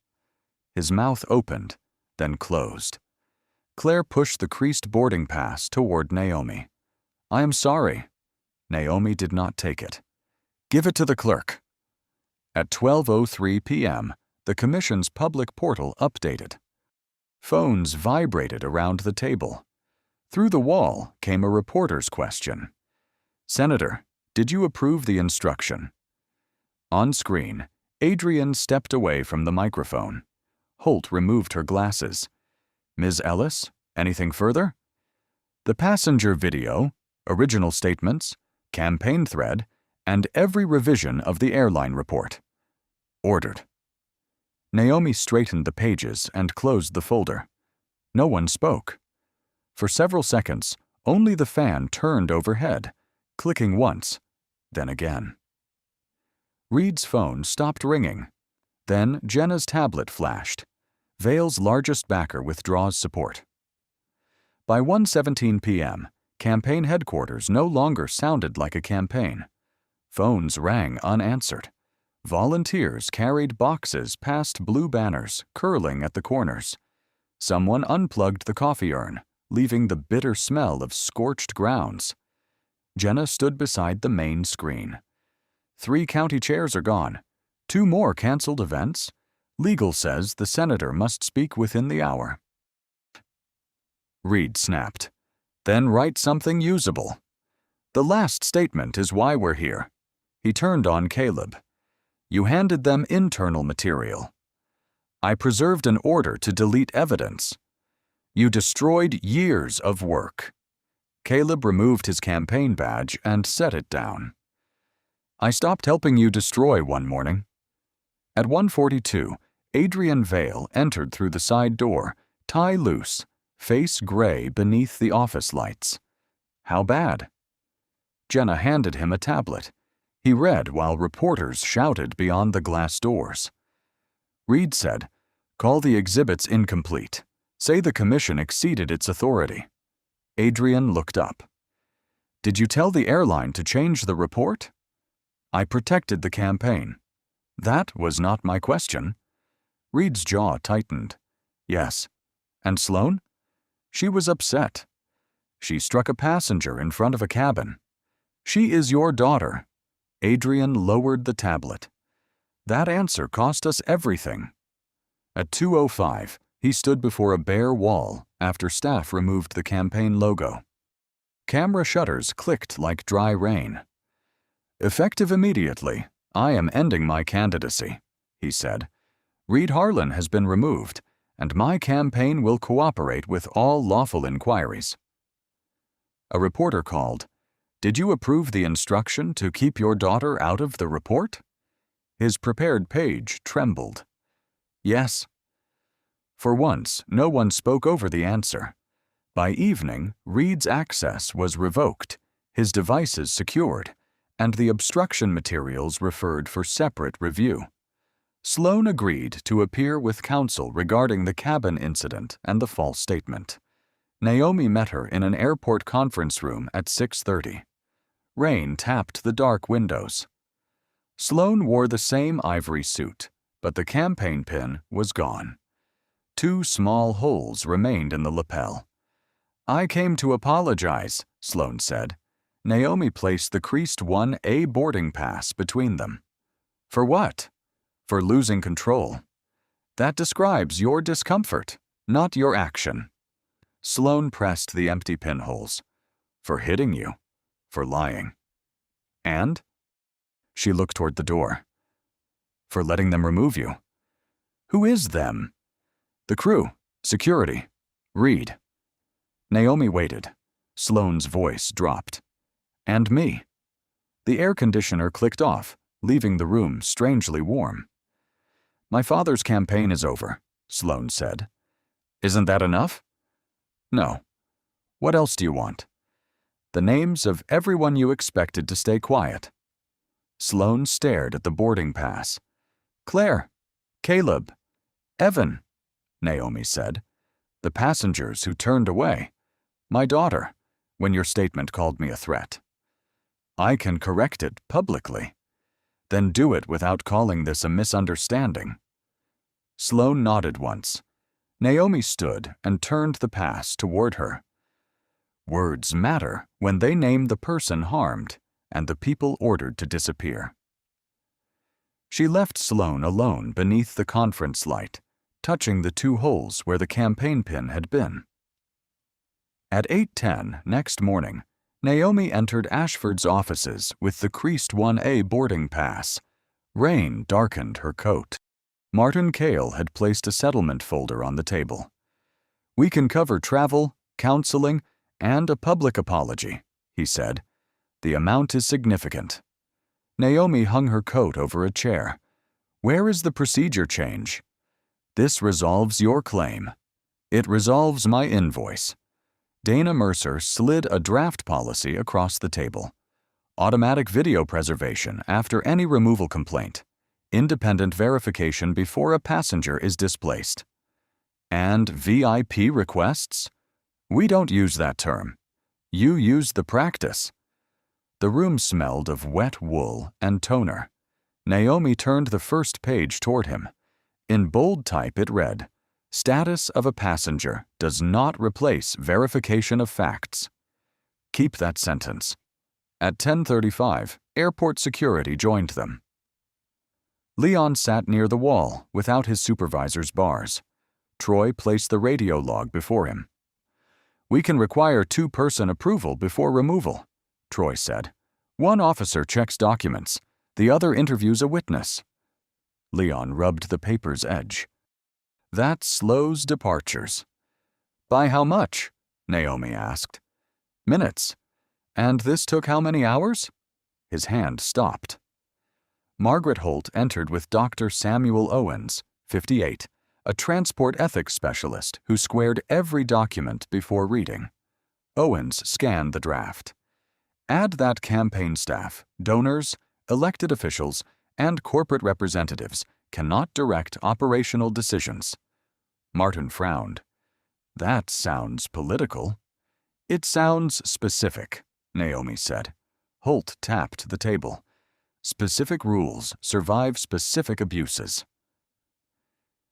His mouth opened, then closed. Claire pushed the creased boarding pass toward Naomi. I am sorry. Naomi did not take it. Give it to the clerk. At 12:03 p.m., the Commission's public portal updated. Phones vibrated around the table. Through the wall came a reporter's question. Senator, did you approve the instruction? On screen, Adrian stepped away from the microphone. Holt removed her glasses. Ms. Ellis, anything further? The passenger video, original statements, campaign thread, and every revision of the airline report. Ordered. Naomi straightened the pages and closed the folder. No one spoke. For several seconds, only the fan turned overhead, clicking once, then again. Reed's phone stopped ringing. Then Jenna's tablet flashed. Vail's largest backer withdraws support. By 1:17 p.m., campaign headquarters no longer sounded like a campaign. Phones rang unanswered. Volunteers carried boxes past blue banners curling at the corners. Someone unplugged the coffee urn, leaving the bitter smell of scorched grounds. Jenna stood beside the main screen. 3 county chairs are gone. 2 more canceled events. Legal says the senator must speak within the hour. Reed snapped. Then write something usable. The last statement is why we're here. He turned on Caleb. You handed them internal material. I preserved an order to delete evidence. You destroyed years of work. Caleb removed his campaign badge and set it down. I stopped helping you destroy one morning. At 1:42, Adrian Vail entered through the side door, tie loose, face gray beneath the office lights. How bad? Jenna handed him a tablet. He read while reporters shouted beyond the glass doors. Reed said, Call the exhibits incomplete. Say the commission exceeded its authority. Adrian looked up. Did you tell the airline to change the report? I protected the campaign. That was not my question. Reed's jaw tightened. Yes. And Sloan? She was upset. She struck a passenger in front of a cabin. She is your daughter. Adrian lowered the tablet. That answer cost us everything. At 2:05, he stood before a bare wall after staff removed the campaign logo. Camera shutters clicked like dry rain. Effective immediately, I am ending my candidacy, he said. Reed Harlan has been removed, and my campaign will cooperate with all lawful inquiries. A reporter called. Did you approve the instruction to keep your daughter out of the report? His prepared page trembled. Yes. For once, no one spoke over the answer. By evening, Reed's access was revoked, his devices secured, and the obstruction materials referred for separate review. Sloan agreed to appear with counsel regarding the cabin incident and the false statement. Naomi met her in an airport conference room at 6:30. Rain tapped the dark windows. Sloan wore the same ivory suit, but the campaign pin was gone. 2 small holes remained in the lapel. I came to apologize, Sloan said. Naomi placed the creased 1A boarding pass between them. For what? For losing control. That describes your discomfort, not your action. Sloan pressed the empty pinholes. For hitting you. For lying. And? She looked toward the door. For letting them remove you. Who is them? The crew. Security. Reed. Naomi waited. Sloane's voice dropped. And me. The air conditioner clicked off, leaving the room strangely warm. My father's campaign is over, Sloane said. Isn't that enough? No. What else do you want? The names of everyone you expected to stay quiet. Sloane stared at the boarding pass. Claire, Caleb, Evan, Naomi said. The passengers who turned away. My daughter, when your statement called me a threat. I can correct it publicly. Then do it without calling this a misunderstanding. Sloane nodded once. Naomi stood and turned the pass toward her. Words matter when they name the person harmed and the people ordered to disappear. She left Sloane alone beneath the conference light, touching the 2 holes where the campaign pin had been. At 8:10 next morning, Naomi entered Ashford's offices with the creased 1A boarding pass. Rain darkened her coat. Martin Cale had placed a settlement folder on the table. We can cover travel, counseling, and a public apology, he said. The amount is significant. Naomi hung her coat over a chair. Where is the procedure change? This resolves your claim. It resolves my invoice. Dana Mercer slid a draft policy across the table. Automatic video preservation after any removal complaint. Independent verification before a passenger is displaced. And VIP requests? We don't use that term. You use the practice. The room smelled of wet wool and toner. Naomi turned the first page toward him. In bold type it read, Status of a passenger does not replace verification of facts. Keep that sentence. At 10:35, airport security joined them. Leon sat near the wall without his supervisor's bars. Troy placed the radio log before him. We can require 2-person approval before removal, Troy said. 1 officer checks documents. The other interviews a witness. Leon rubbed the paper's edge. That slows departures. By how much? Naomi asked. Minutes. And this took how many hours? His hand stopped. Margaret Holt entered with Dr. Samuel Owens, 58, a transport ethics specialist who squared every document before reading. Owens scanned the draft. Add that campaign staff, donors, elected officials, and corporate representatives cannot direct operational decisions. Martin frowned. That sounds political. It sounds specific, Naomi said. Holt tapped the table. Specific rules survive specific abuses.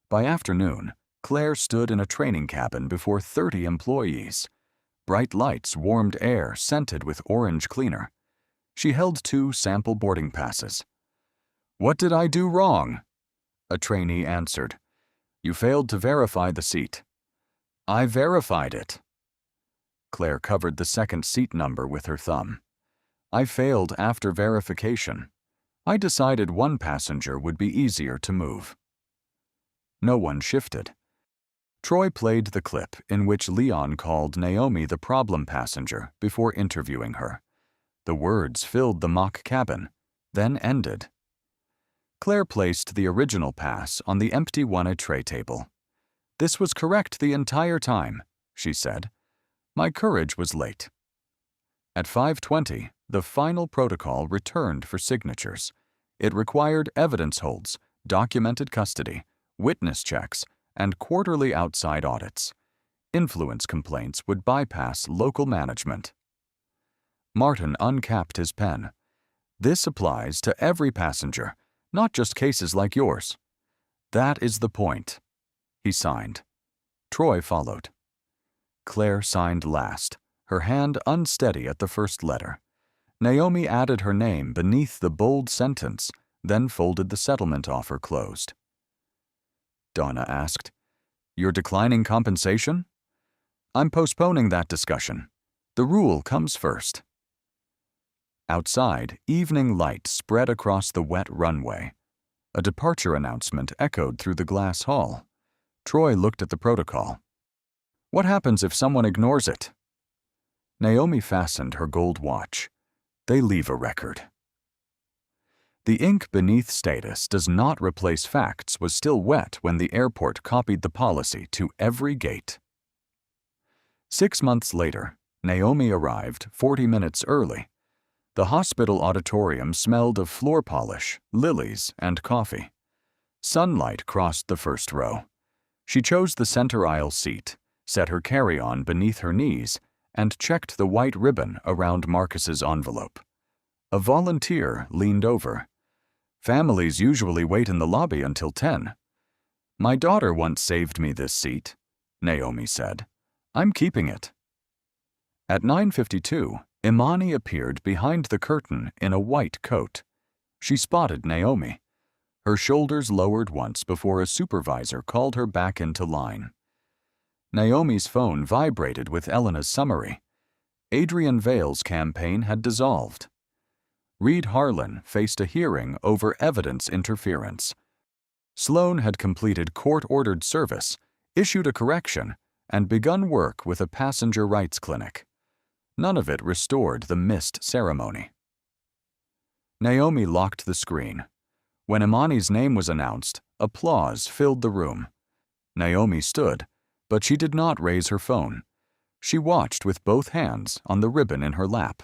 By afternoon, Claire stood in a training cabin before 30 employees. Bright lights warmed air scented with orange cleaner. She held 2 sample boarding passes. What did I do wrong? A trainee answered. You failed to verify the seat. I verified it. Claire covered the second seat number with her thumb. I failed after verification. I decided 1 passenger would be easier to move. No one shifted. Troy played the clip in which Leon called Naomi the problem passenger before interviewing her. The words filled the mock cabin, then ended. Claire placed the original pass on the empty 1A tray table. This was correct the entire time, she said. My courage was late. At 5:20, the final protocol returned for signatures. It required evidence holds, documented custody, witness checks, and quarterly outside audits. Influence complaints would bypass local management. Martin uncapped his pen. This applies to every passenger, not just cases like yours. That is the point. He signed. Troy followed. Claire signed last, her hand unsteady at the first letter. Naomi added her name beneath the bold sentence, then folded the settlement offer closed. Donna asked, You're declining compensation? I'm postponing that discussion. The rule comes first. Outside, evening light spread across the wet runway. A departure announcement echoed through the glass hall. Troy looked at the protocol. What happens if someone ignores it? Naomi fastened her gold watch. They leave a record. The ink beneath status does not replace facts was still wet when the airport copied the policy to every gate. 6 months later, Naomi arrived 40 minutes early. The hospital auditorium smelled of floor polish, lilies, and coffee. Sunlight crossed the first row. She chose the center aisle seat, set her carry-on beneath her knees, and checked the white ribbon around Marcus's envelope. A volunteer leaned over. Families usually wait in the lobby until 10. My daughter once saved me this seat, Naomi said. I'm keeping it. At 9:52, Imani appeared behind the curtain in a white coat. She spotted Naomi. Her shoulders lowered once before a supervisor called her back into line. Naomi's phone vibrated with Elena's summary. Adrian Vale's campaign had dissolved. Reed Harlan faced a hearing over evidence interference. Sloan had completed court-ordered service, issued a correction, and begun work with a passenger rights clinic. None of it restored the missed ceremony. Naomi locked the screen. When Imani's name was announced, applause filled the room. Naomi stood, but she did not raise her phone. She watched with both hands on the ribbon in her lap.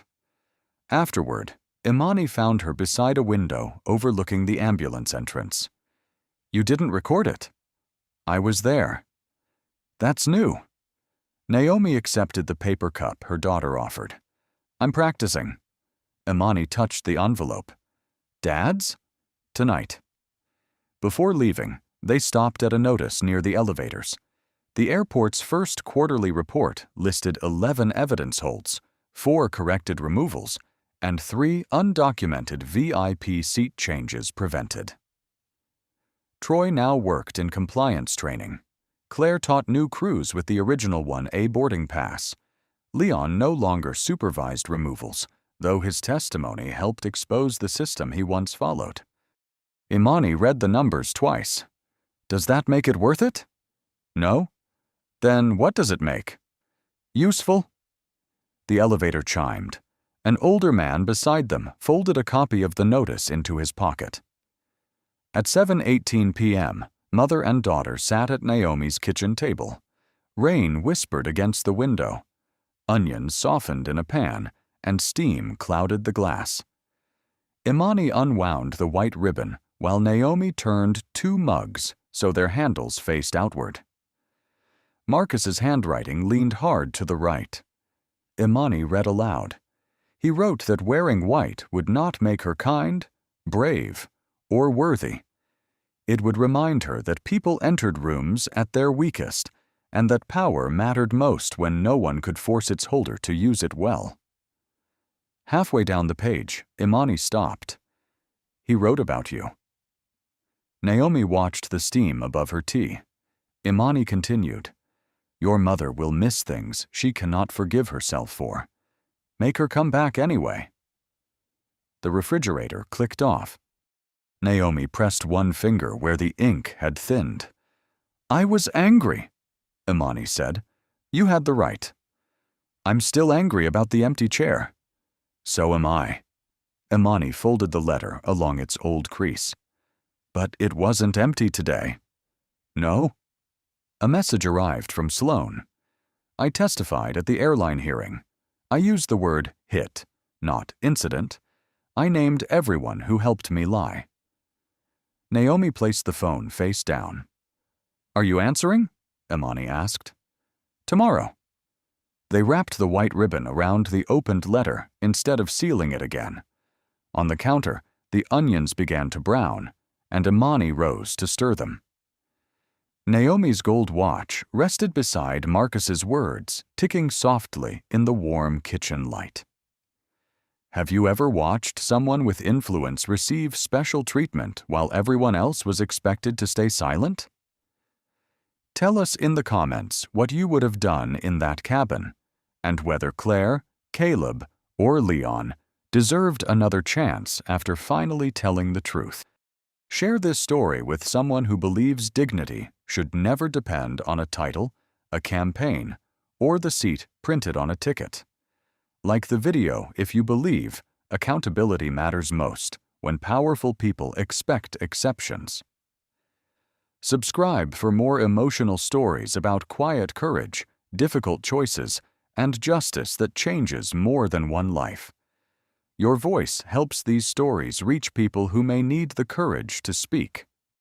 Afterward, Imani found her beside a window overlooking the ambulance entrance. You didn't record it. I was there. That's new. Naomi accepted the paper cup her daughter offered. I'm practicing. Imani touched the envelope. Dad's? Tonight. Before leaving, they stopped at a notice near the elevators. The airport's first quarterly report listed 11 evidence holds, 4 corrected removals, and 3 undocumented VIP seat changes prevented. Troy now worked in compliance training. Claire taught new crews with the original 1A boarding pass. Leon no longer supervised removals, though his testimony helped expose the system he once followed. Imani read the numbers twice. Does that make it worth it? No? Then what does it make? Useful? The elevator chimed. An older man beside them folded a copy of the notice into his pocket. At 7:18 p.m., mother and daughter sat at Naomi's kitchen table. Rain whispered against the window. Onions softened in a pan, and steam clouded the glass. Imani unwound the white ribbon while Naomi turned 2 mugs so their handles faced outward. Marcus's handwriting leaned hard to the right. Imani read aloud. He wrote that wearing white would not make her kind, brave, or worthy. It would remind her that people entered rooms at their weakest, and that power mattered most when no one could force its holder to use it well. Halfway down the page, Imani stopped. He wrote about you. Naomi watched the steam above her tea. Imani continued. Your mother will miss things she cannot forgive herself for. Make her come back anyway. The refrigerator clicked off. Naomi pressed one finger where the ink had thinned. I was angry, Imani said. You had the right. I'm still angry about the empty chair. So am I. Imani folded the letter along its old crease. But it wasn't empty today. No? A message arrived from Sloan. I testified at the airline hearing. I used the word hit, not incident. I named everyone who helped me lie. Naomi placed the phone face down. Are you answering? Imani asked. Tomorrow. They wrapped the white ribbon around the opened letter instead of sealing it again. On the counter, the onions began to brown, and Imani rose to stir them. Naomi's gold watch rested beside Marcus's words, ticking softly in the warm kitchen light. Have you ever watched someone with influence receive special treatment while everyone else was expected to stay silent? Tell us in the comments what you would have done in that cabin, and whether Claire, Caleb, or Leon deserved another chance after finally telling the truth. Share this story with someone who believes dignity should never depend on a title, a campaign, or the seat printed on a ticket. Like the video, if you believe, accountability matters most when powerful people expect exceptions. Subscribe for more emotional stories about quiet courage, difficult choices, and justice that changes more than one life. Your voice helps these stories reach people who may need the courage to speak.